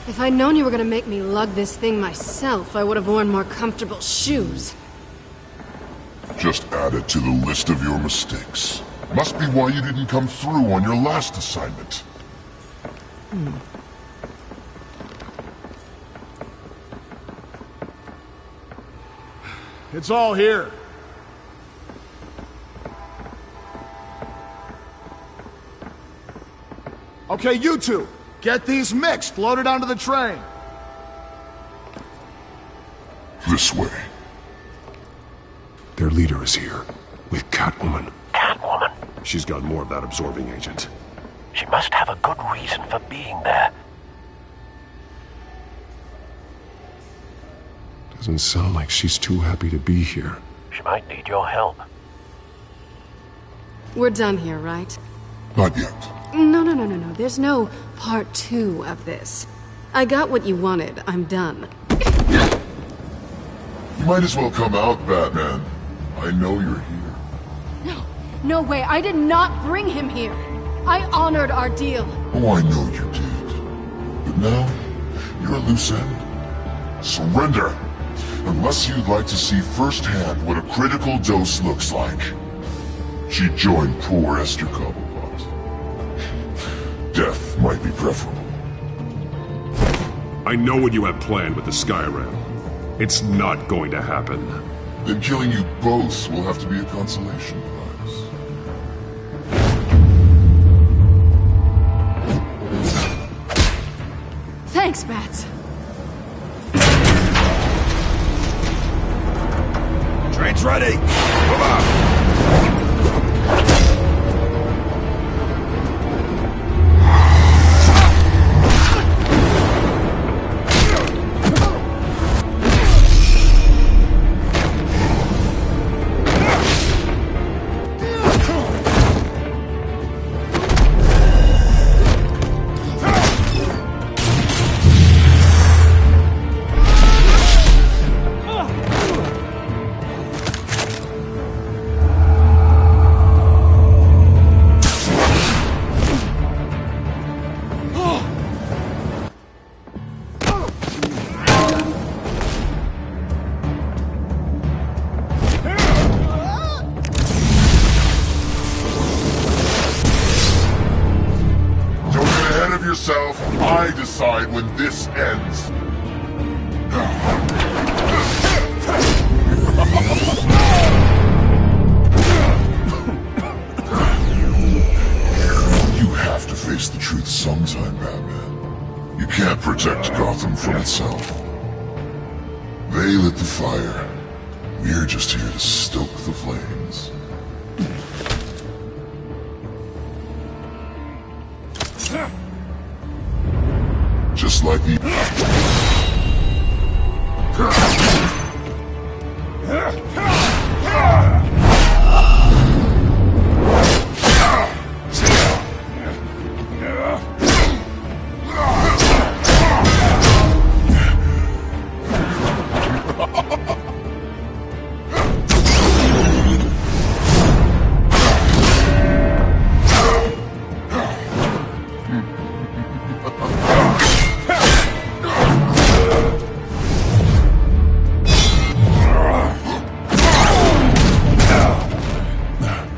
If I'd known you were gonna make me lug this thing myself, I would have worn more comfortable shoes. Just add it to the list of your mistakes. Must be why you didn't come through on your last assignment. It's all here. Okay, you two, get these mixed, loaded onto the train. This way. Their leader is here, with Catwoman. Catwoman? She's got more of that absorbing agent. She must have a good reason for being there. Doesn't sound like she's too happy to be here. She might need your help. We're done here, right? Not yet. No. There's no part 2 of this. I got what you wanted. I'm done. You might as well come out, Batman. I know you're here. No way. I did not bring him here. I honored our deal. Oh, I know you did. But now, you're a loose end. Surrender! Unless you'd like to see firsthand what a critical dose looks like. She joined poor Esther Cobblepot. Death might be preferable. I know what you have planned with the Skyrail. It's not going to happen. Then killing you both will have to be a consolation prize. Thanks, Bats. Train's ready! Come on! Yourself, I decide when this ends. You have to face the truth sometime, Batman. You can't protect Gotham from itself. They lit the fire. We're just here to stoke the flames. Just like the...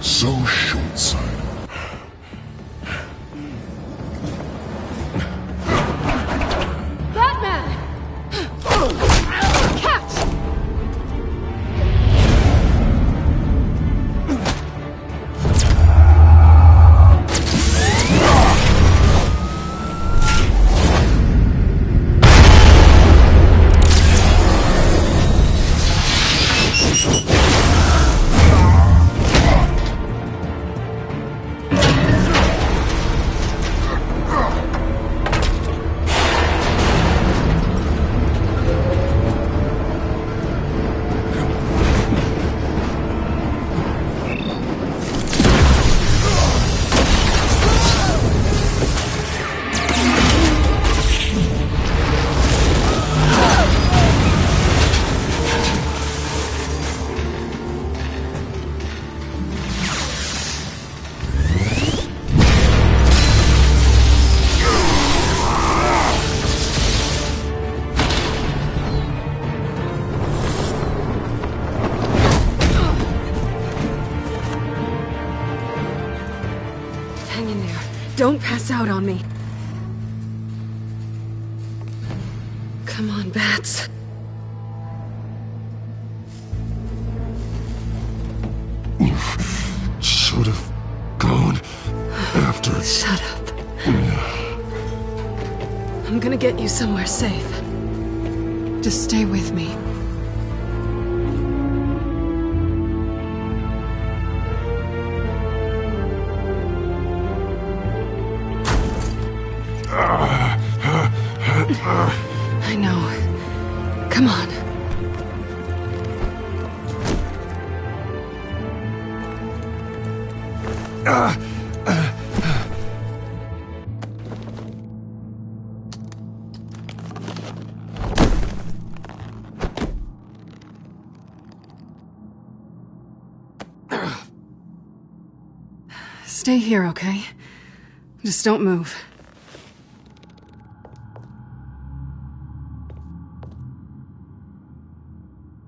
So short-sighted. Batman! Catch! Hang in there. Don't pass out on me. Come on, Bats. You should have gone after... Shut up. I'm gonna get you somewhere safe. Just stay with me. I know. Come on. Stay here, okay? Just don't move.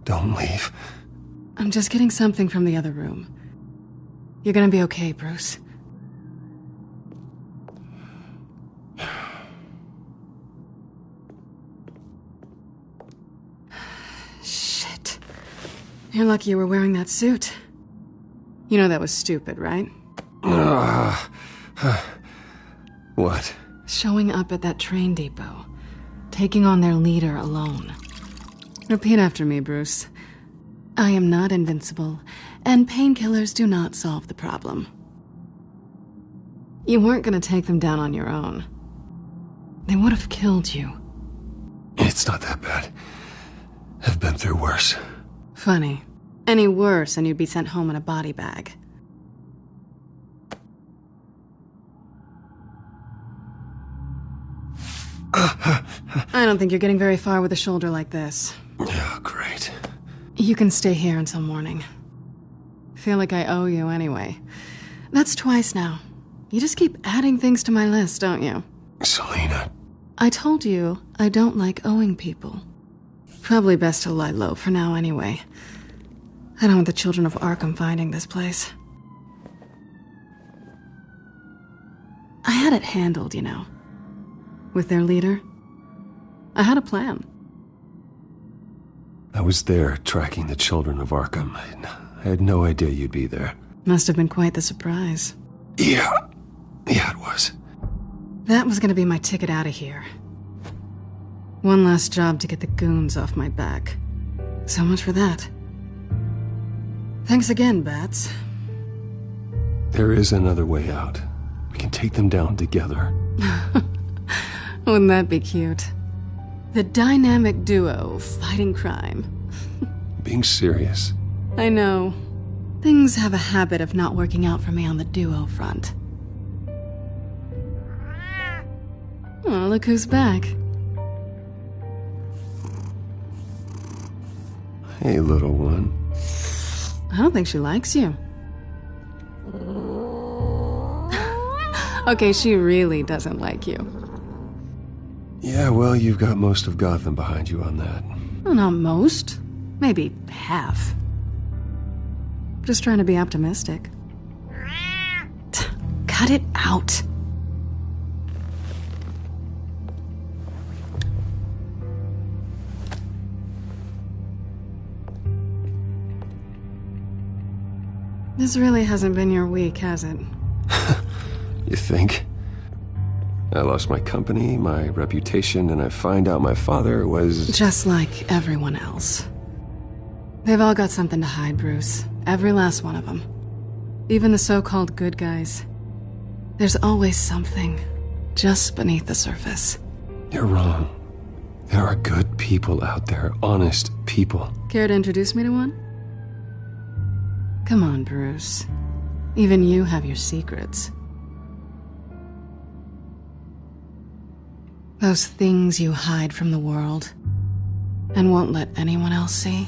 Don't leave. I'm just getting something from the other room. You're gonna be okay, Bruce. Shit. You're lucky you were wearing that suit. You know that was stupid, right? What? Showing up at that train depot. Taking on their leader alone. Repeat after me, Bruce. I am not invincible, and painkillers do not solve the problem. You weren't gonna take them down on your own. They would have killed you. It's not that bad. I've been through worse. Funny. Any worse and you'd be sent home in a body bag. I don't think you're getting very far with a shoulder like this. Oh, great. You can stay here until morning. Feel like I owe you anyway. That's twice now. You just keep adding things to my list, don't you? Selina. I told you I don't like owing people. Probably best to lie low for now anyway. I don't want the children of Arkham finding this place. I had it handled, you know. With their leader. I had a plan. I was there tracking the children of Arkham. I had no idea you'd be there. Must have been quite the surprise. Yeah, it was. That was gonna be my ticket out of here. One last job to get the goons off my back. So much for that. Thanks again, Bats. There is another way out. We can take them down together. Wouldn't that be cute? The dynamic duo fighting crime. Being serious. I know. Things have a habit of not working out for me on the duo front. Oh, look who's back. Hey, little one. I don't think she likes you. Okay, she really doesn't like you. Yeah, well, you've got most of Gotham behind you on that. Well, not most. Maybe half. Just trying to be optimistic. Cut it out. This really hasn't been your week, has it? You think? I lost my company, my reputation, and I find out my father was... Just like everyone else. They've all got something to hide, Bruce. Every last one of them. Even the so-called good guys. There's always something just beneath the surface. You're wrong. There are good people out there, honest people. Care to introduce me to one? Come on, Bruce. Even you have your secrets. Those things you hide from the world and won't let anyone else see.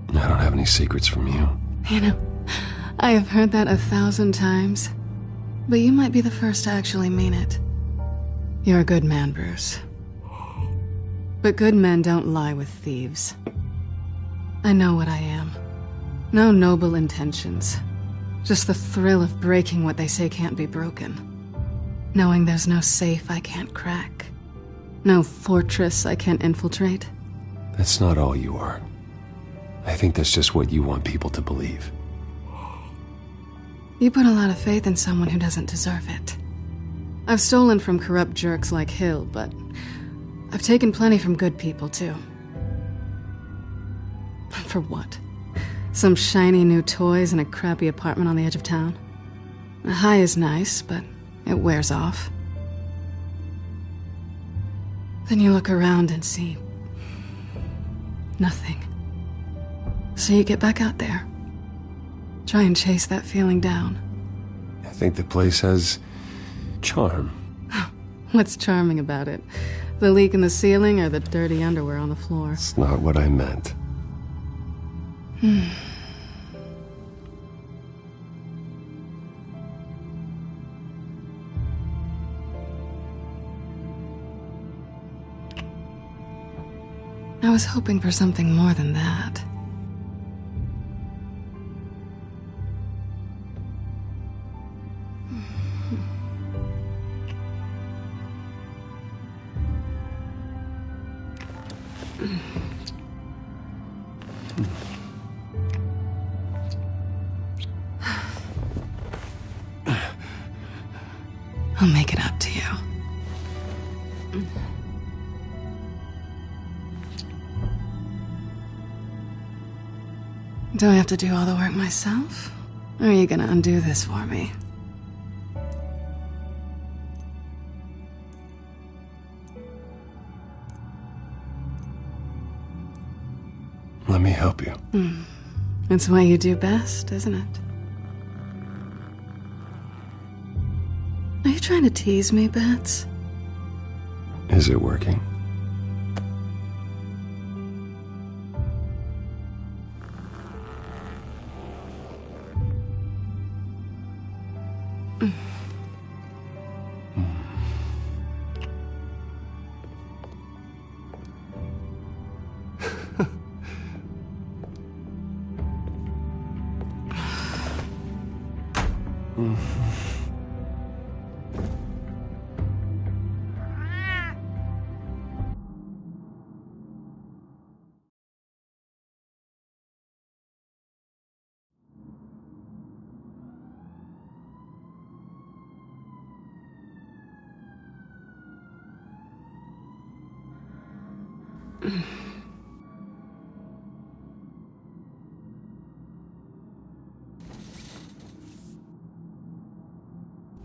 I don't have any secrets from you. You know, I have heard that 1,000 times, but you might be the first to actually mean it. You're a good man, Bruce. But good men don't lie with thieves. I know what I am. No noble intentions. Just the thrill of breaking what they say can't be broken. Knowing there's no safe I can't crack. No fortress I can't infiltrate. That's not all you are. I think that's just what you want people to believe. You put a lot of faith in someone who doesn't deserve it. I've stolen from corrupt jerks like Hill, but I've taken plenty from good people, too. For what? Some shiny new toys and a crappy apartment on the edge of town? The high is nice, but it wears off. Then you look around and see nothing. So you get back out there. Try and chase that feeling down. I think the place has charm. What's charming about it? The leak in the ceiling or the dirty underwear on the floor? It's not what I meant. I was hoping for something more than that. I'll make it up to you. Do I have to do all the work myself? Or are you gonna undo this for me? Let me help you. It's what you do best, isn't it? Are you trying to tease me, Bats? Is it working?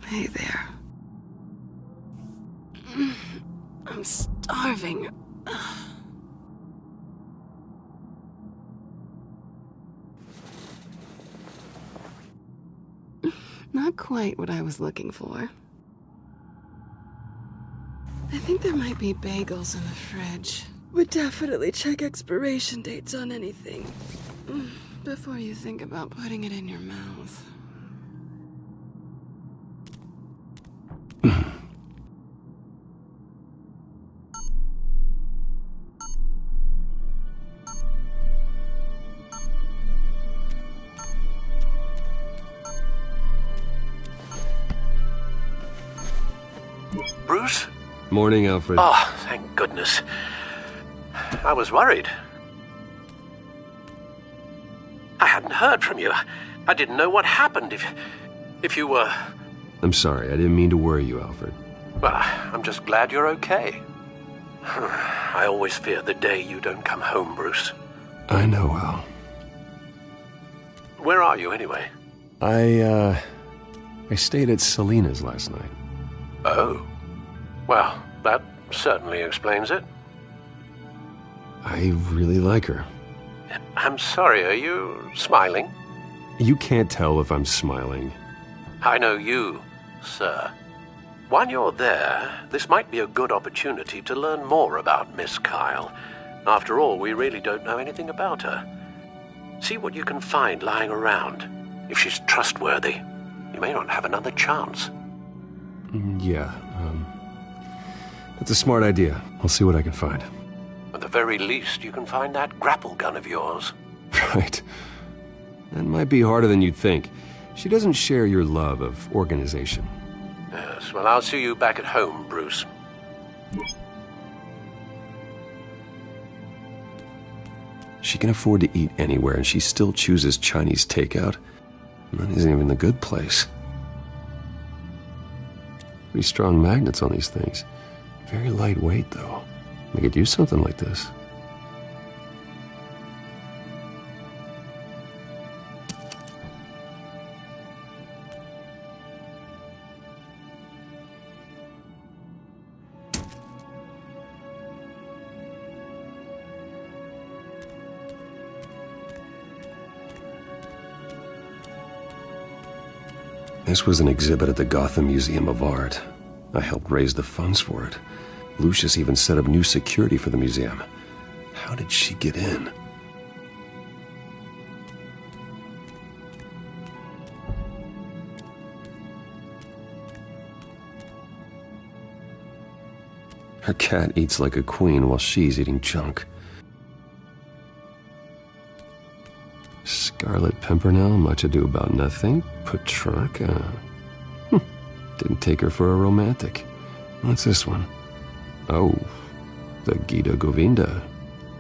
Hey there. I'm starving. Not quite what I was looking for. I think there might be bagels in the fridge. Would definitely check expiration dates on anything before you think about putting it in your mouth. Bruce? Morning, Alfred. Oh, thank goodness. I was worried. I hadn't heard from you. I didn't know what happened if you were... I'm sorry, I didn't mean to worry you, Alfred. Well, I'm just glad you're okay. I always fear the day you don't come home, Bruce. I know, Al. Where are you, anyway? I stayed at Selena's last night. Oh. Well, that certainly explains it. I really like her. I'm sorry, are you smiling? You can't tell if I'm smiling. I know you, sir. While you're there, this might be a good opportunity to learn more about Miss Kyle. After all, we really don't know anything about her. See what you can find lying around. If she's trustworthy, you may not have another chance. Yeah, that's a smart idea. I'll see what I can find. At the very least, you can find that grapple gun of yours. Right. That might be harder than you'd think. She doesn't share your love of organization. Yes, well, I'll see you back at home, Bruce. She can afford to eat anywhere, and she still chooses Chinese takeout. That isn't even the good place. Pretty strong magnets on these things. Very lightweight, though. We could use something like this. This was an exhibit at the Gotham Museum of Art. I helped raise the funds for it. Lucius even set up new security for the museum. How did she get in? Her cat eats like a queen while she's eating junk. Scarlet Pimpernel, much ado about nothing. Petrarca. Didn't take her for a romantic. What's this one? Oh, the Gita Govinda.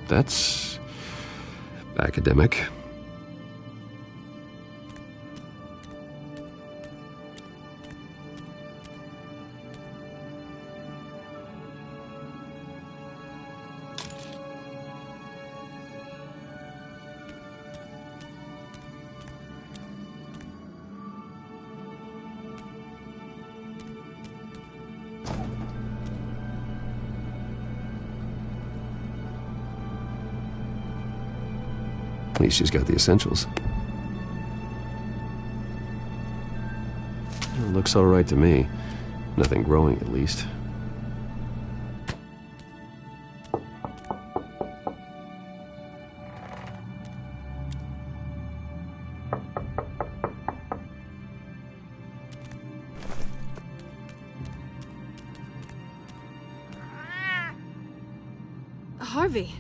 That's academic. least she's got the essentials. It looks alright to me. Nothing growing, at least. Harvey.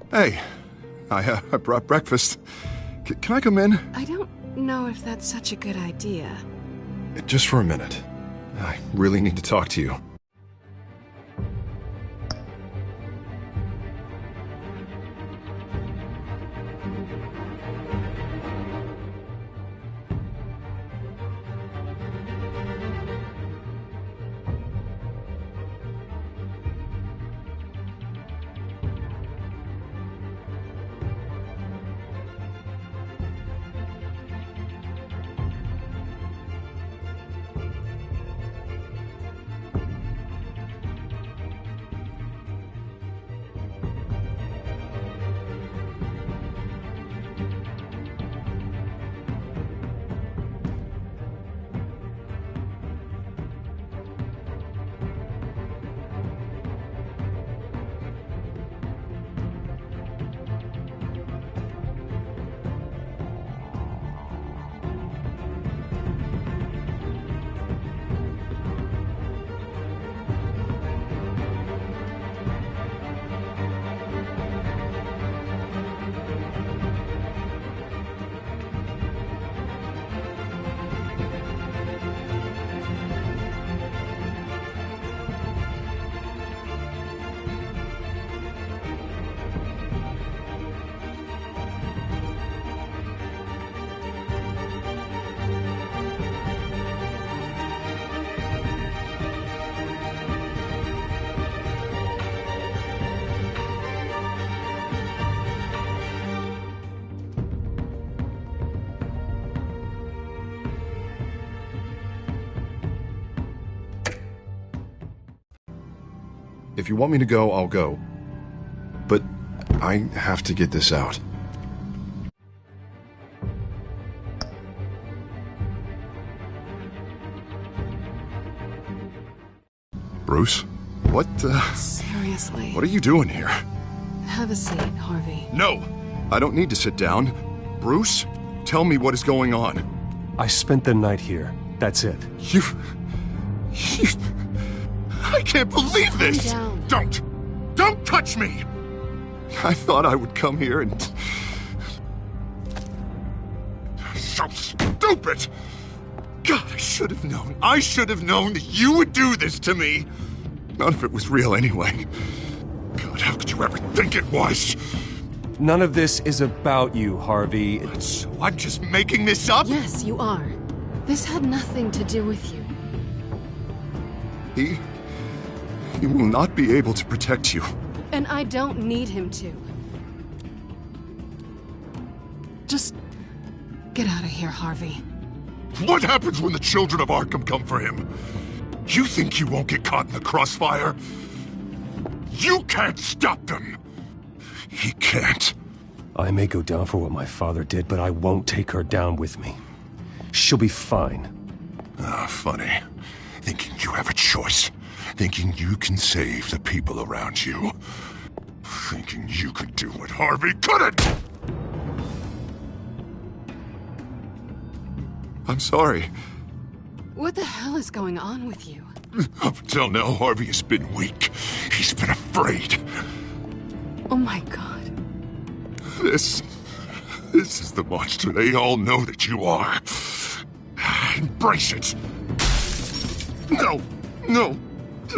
Hey, I brought breakfast. Can I come in? I don't know if that's such a good idea. Just for a minute. I really need to talk to you. If you want me to go, I'll go. But I have to get this out. Bruce? What, Seriously. What are you doing here? Have a seat, Harvey. No! I don't need to sit down. Bruce, tell me what is going on. I spent the night here. That's it. You... I can't believe this! Calm down. Don't touch me! I thought I would come here and... So stupid! God, I should have known. I should have known that you would do this to me! None of it was real anyway. God, how could you ever think it was? None of this is about you, Harvey. So I'm just making this up? Yes, you are. This had nothing to do with you. He will not be able to protect you. And I don't need him to. Just get out of here, Harvey. What happens when the children of Arkham come for him? You think you won't get caught in the crossfire? You can't stop them! He can't. I may go down for what my father did, but I won't take her down with me. She'll be fine. Ah, funny. Thinking you have a choice. Thinking you can save the people around you. Thinking you could do what Harvey couldn't! I'm sorry. What the hell is going on with you? Up until now, Harvey has been weak. He's been afraid. Oh my God. This is the monster they all know that you are. Embrace it. No.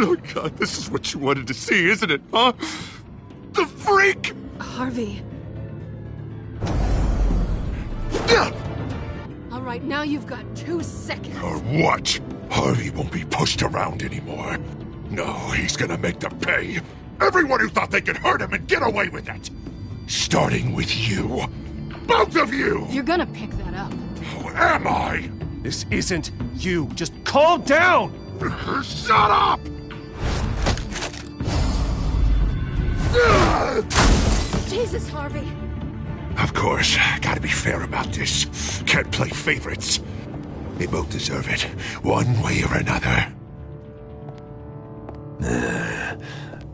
Oh God, this is what you wanted to see, isn't it, huh? The freak! Harvey. All right, now you've got 2 seconds. Or what? Harvey won't be pushed around anymore. No, he's gonna make them pay. Everyone who thought they could hurt him and get away with it. Starting with you. Both of you! You're gonna pick that up. Who am I? This isn't you. Just calm down! Shut up! Jesus, Harvey. Of course, gotta be fair about this. Can't play favorites. They both deserve it, one way or another.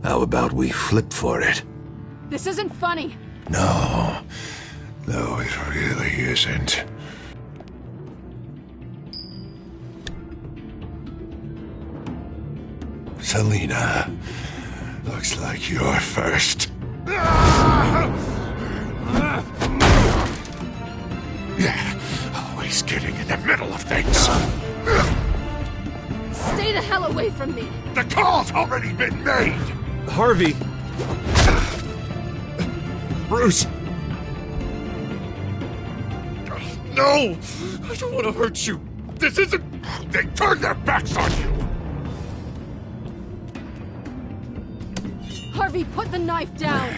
How about we flip for it? This isn't funny. No, it really isn't. Selina, looks like you're first. Yeah, always getting in the middle of things. Stay the hell away from me. The call's already been made. Harvey! Bruce! No! I don't want to hurt you. This isn't... They turned their backs on you! Harvey, put the knife down!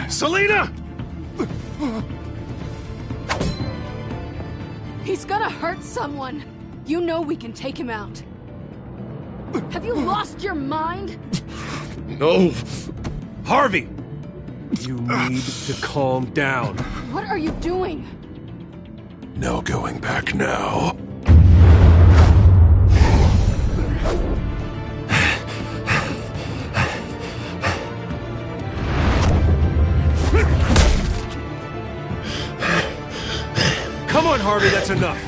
Selina! He's gonna hurt someone. You know we can take him out. Have you lost your mind? No! Harvey! You need to calm down. What are you doing? No going back now. Come on, Harvey, that's enough.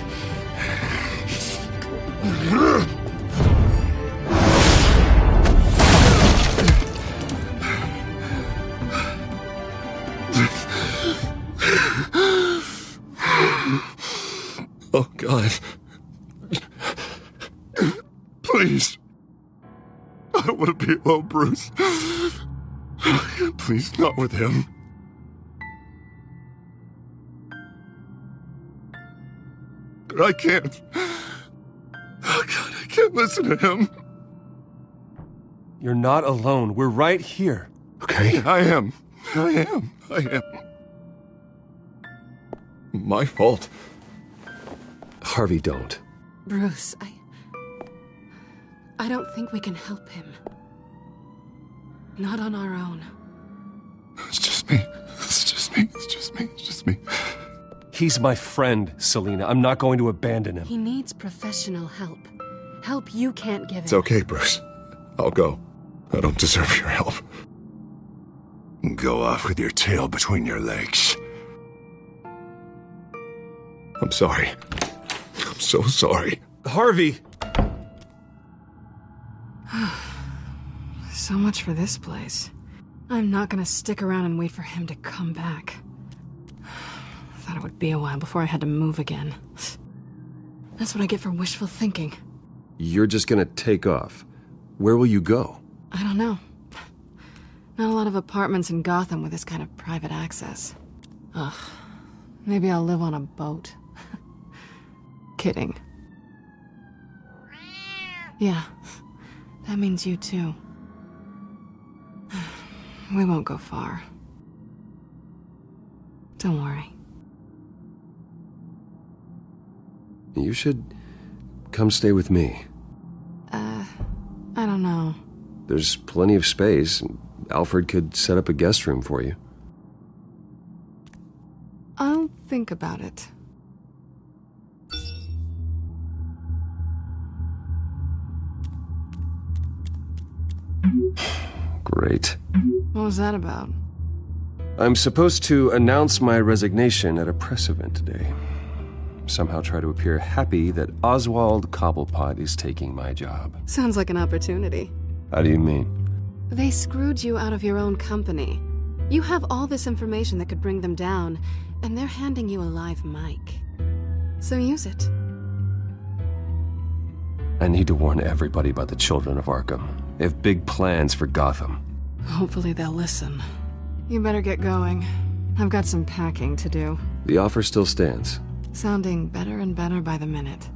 Oh, God. Please. I don't want to be alone, Bruce. Please, not with him. But I can't. Oh, God, I can't listen to him. You're not alone. We're right here. Okay, I am. My fault. Harvey, don't. Bruce, I don't think we can help him. Not on our own. It's just me. He's my friend, Selina. I'm not going to abandon him. He needs professional help. Help you can't give him. It's okay, Bruce. I'll go. I don't deserve your help. Go off with your tail between your legs. I'm sorry. I'm so sorry. Harvey! So much for this place. I'm not gonna stick around and wait for him to come back. Thought it would be a while before I had to move again. That's what I get for wishful thinking. You're just gonna take off. Where will you go? I don't know. Not a lot of apartments in Gotham with this kind of private access. Ugh. Maybe I'll live on a boat. Kidding. Yeah. That means you too. We won't go far. Don't worry. You should come stay with me. I don't know. There's plenty of space. Alfred could set up a guest room for you. I'll think about it. Great. What was that about? I'm supposed to announce my resignation at a press event today. Somehow try to appear happy that Oswald Cobblepot is taking my job. Sounds like an opportunity. How do you mean? They screwed you out of your own company. You have all this information that could bring them down, and they're handing you a live mic. So use it. I need to warn everybody about the children of Arkham. They have big plans for Gotham. Hopefully they'll listen. You better get going. I've got some packing to do. The offer still stands. Sounding better and better by the minute.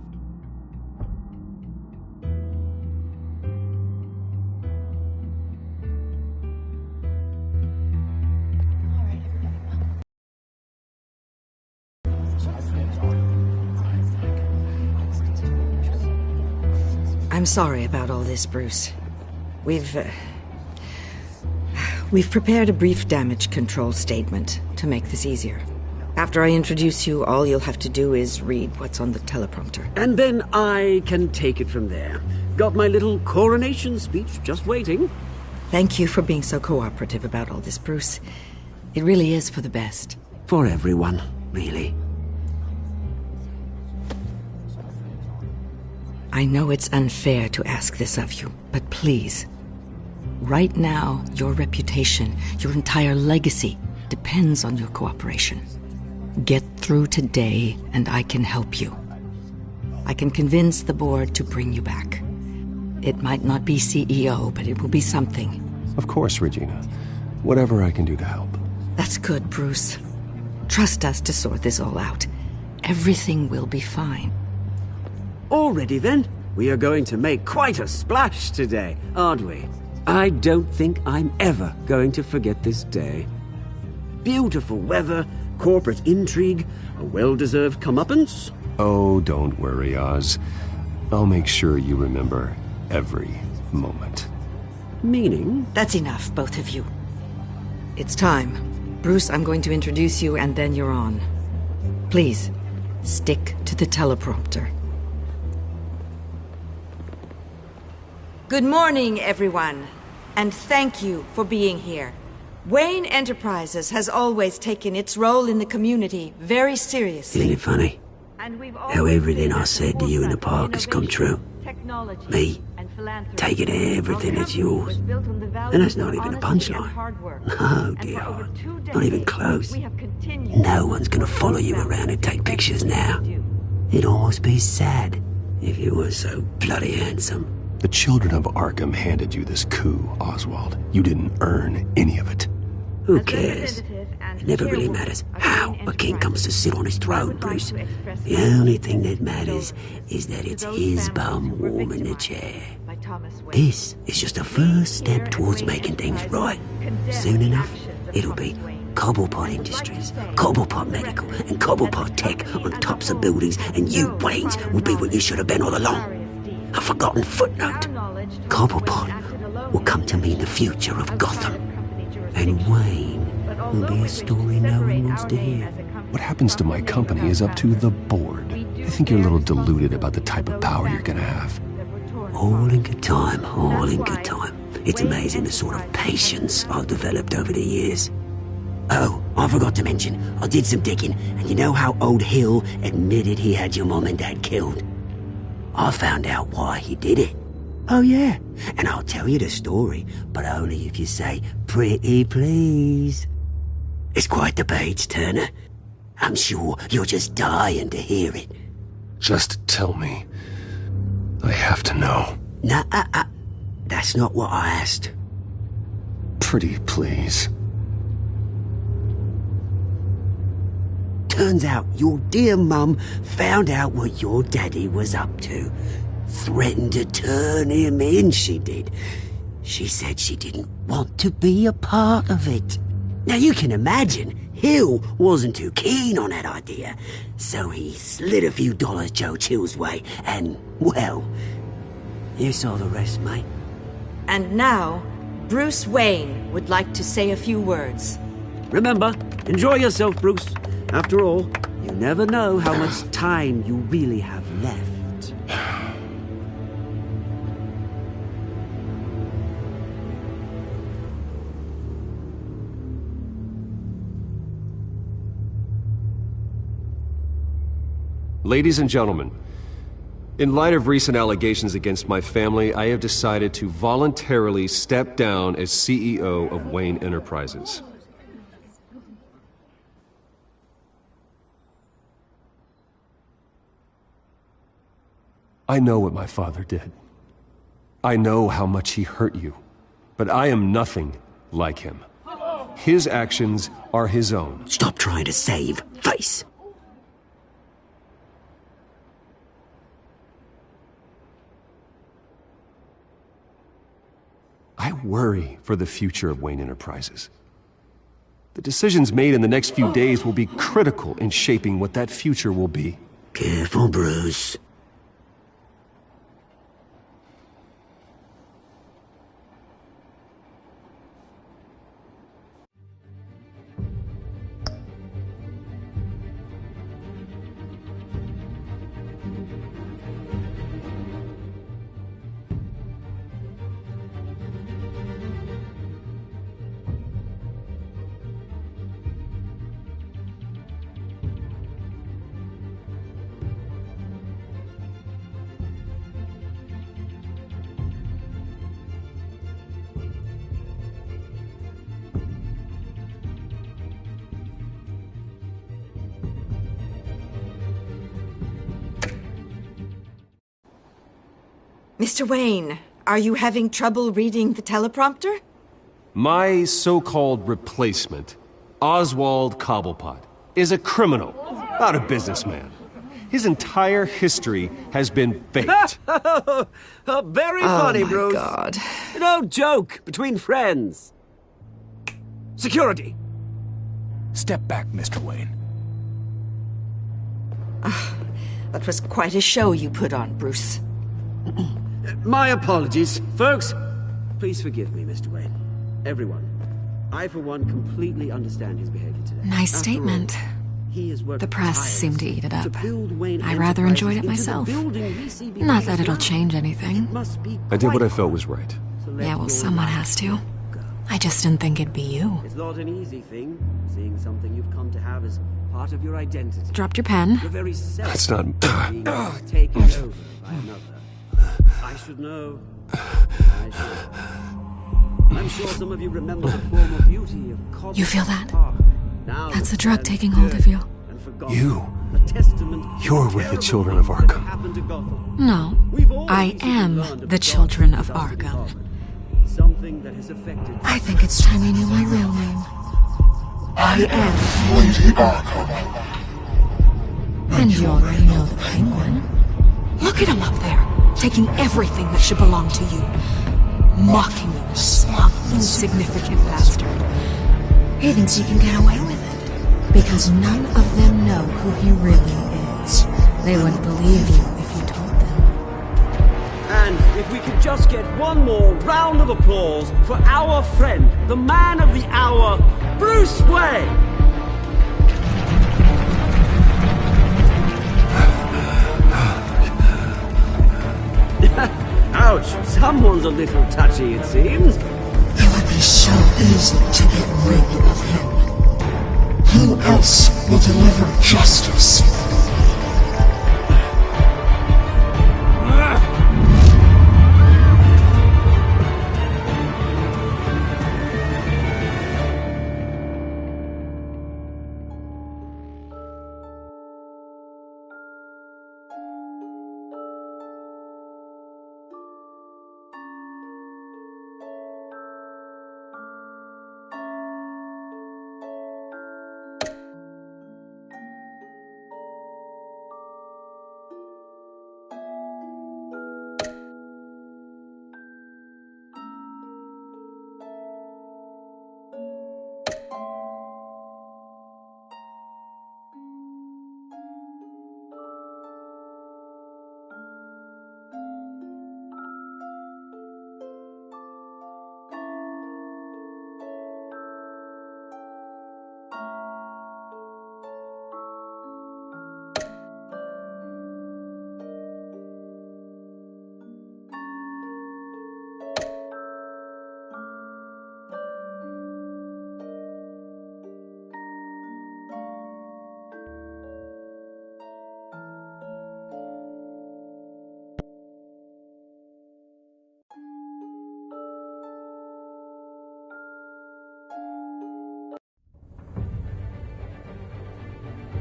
I'm sorry about all this, Bruce. We've We've prepared a brief damage control statement to make this easier. After I introduce you, all you'll have to do is read what's on the teleprompter. And then I can take it from there. Got my little coronation speech just waiting. Thank you for being so cooperative about all this, Bruce. It really is for the best. For everyone, really. I know it's unfair to ask this of you, but please. Right now, your reputation, your entire legacy, depends on your cooperation. Get through today, and I can help you. I can convince the board to bring you back. It might not be CEO, but it will be something. Of course, Regina. Whatever I can do to help. That's good, Bruce. Trust us to sort this all out. Everything will be fine. Already then, we are going to make quite a splash today, aren't we? I don't think I'm ever going to forget this day. Beautiful weather, corporate intrigue, a well-deserved comeuppance. Oh, don't worry, Oz. I'll make sure you remember every moment. Meaning? That's enough, both of you. It's time. Bruce, I'm going to introduce you, and then you're on. Please, stick to the teleprompter. Good morning, everyone, and thank you for being here. Wayne Enterprises has always taken its role in the community very seriously. Isn't it funny? How everything I said to you in the park has come true. Me, taking everything that's yours. And that's not even a punchline. No, dear heart. Not even close. No one's gonna follow you around and take pictures now. It'd almost be sad if you were so bloody handsome. The children of Arkham handed you this coup, Oswald. You didn't earn any of it. Who cares? It never really matters how a king comes to sit on his throne, Bruce. The only thing that matters is that it's his bum warm in the chair. This is just a first step towards making things right. Soon enough, it'll be Cobblepot Industries, Cobblepot Medical, and Cobblepot Tech on tops of buildings, and you, Waynes, will be what you should have been all along. A forgotten footnote. Cobblepot will come to mean the future of Gotham. And Wayne will be a story no one wants to hear. What happens to my company is up to the board. I think you're a little deluded about the type of power you're gonna have. All in good time, all in good time. It's amazing the sort of patience I've developed over the years. Oh, I forgot to mention, I did some digging, and you know how old Hill admitted he had your mom and dad killed? I found out why he did it. Oh yeah, and I'll tell you the story, but only if you say, pretty please. It's quite the page turner. I'm sure you're just dying to hear it. Just tell me. I have to know. Nah, that's not what I asked. Pretty please. Turns out your dear mum found out what your daddy was up to. Threatened to turn him in, she did. She said she didn't want to be a part of it. Now you can imagine, Hill wasn't too keen on that idea. So he slid a few dollars Joe Chill's way, and, well, you saw the rest, mate. And now, Bruce Wayne would like to say a few words. Remember, enjoy yourself, Bruce. After all, you never know how much time you really have left. Ladies and gentlemen, in light of recent allegations against my family, I have decided to voluntarily step down as CEO of Wayne Enterprises. I know what my father did. I know how much he hurt you, but I am nothing like him. His actions are his own. Stop trying to save face. I worry for the future of Wayne Enterprises. The decisions made in the next few days will be critical in shaping what that future will be. Careful, Bruce. Mr. Wayne, are you having trouble reading the teleprompter? My so-called replacement, Oswald Cobblepot, is a criminal, not a businessman. His entire history has been faked. Very funny, Bruce. Oh, my God. No joke between friends. Security. Step back, Mr. Wayne. That was quite a show you put on, Bruce. My apologies. Folks, please forgive me, Mr. Wayne. Everyone. I, for one, completely understand his behavior today. Nice After statement. all, he has worked The press seemed to eat it up. Wayne I rather enjoyed it Enterprises into myself. the building we see before Not us that it'll now. change anything. Must be I did what I quite felt was right. to let Yeah, well, your someone life has to. go. I just didn't think it'd be you. It's not an easy thing, seeing something you've come to have as part of your identity. Dropped your pen. Your very self That's not... being taken over by another. I should know. I should. I'm sure some of you remember the former beauty of Cobblepot You feel that? Park. Now That's the the drug plans taking hold of you. and forgotten. You. A testament to You're the with the terrible children of things that Arkham. happened to Gotham. No, We've all I recently am learned of the dark children of dust in Arkham. Harvard. Something that has affected. I think it's time you knew my real name. I am Lady Arkham. And you already know the Penguin. Look at him up there, taking everything that should belong to you. Mocking you, smug, insignificant bastard. He thinks he can get away with it. Because none of them know who he really is. They wouldn't believe you if you told them. And if we could just get one more round of applause for our friend, the man of the hour, Bruce Wayne! Ouch, someone's a little touchy, it seems. It would be so easy to get rid of him. Who else will deliver justice?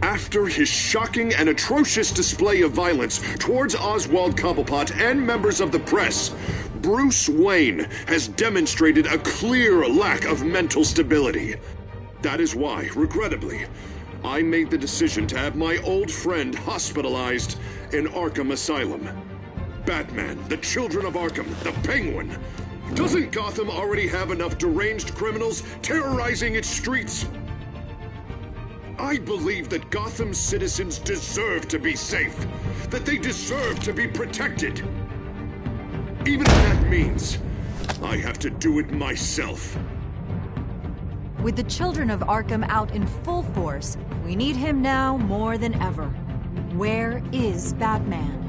After his shocking and atrocious display of violence towards Oswald Cobblepot and members of the press, Bruce Wayne has demonstrated a clear lack of mental stability. That is why, regrettably, I made the decision to have my old friend hospitalized in Arkham Asylum. Batman, the Children of Arkham, the Penguin. Doesn't Gotham already have enough deranged criminals terrorizing its streets? I believe that Gotham's citizens deserve to be safe, that they deserve to be protected. Even if that means I have to do it myself. With the Children of Arkham out in full force, we need him now more than ever. Where is Batman?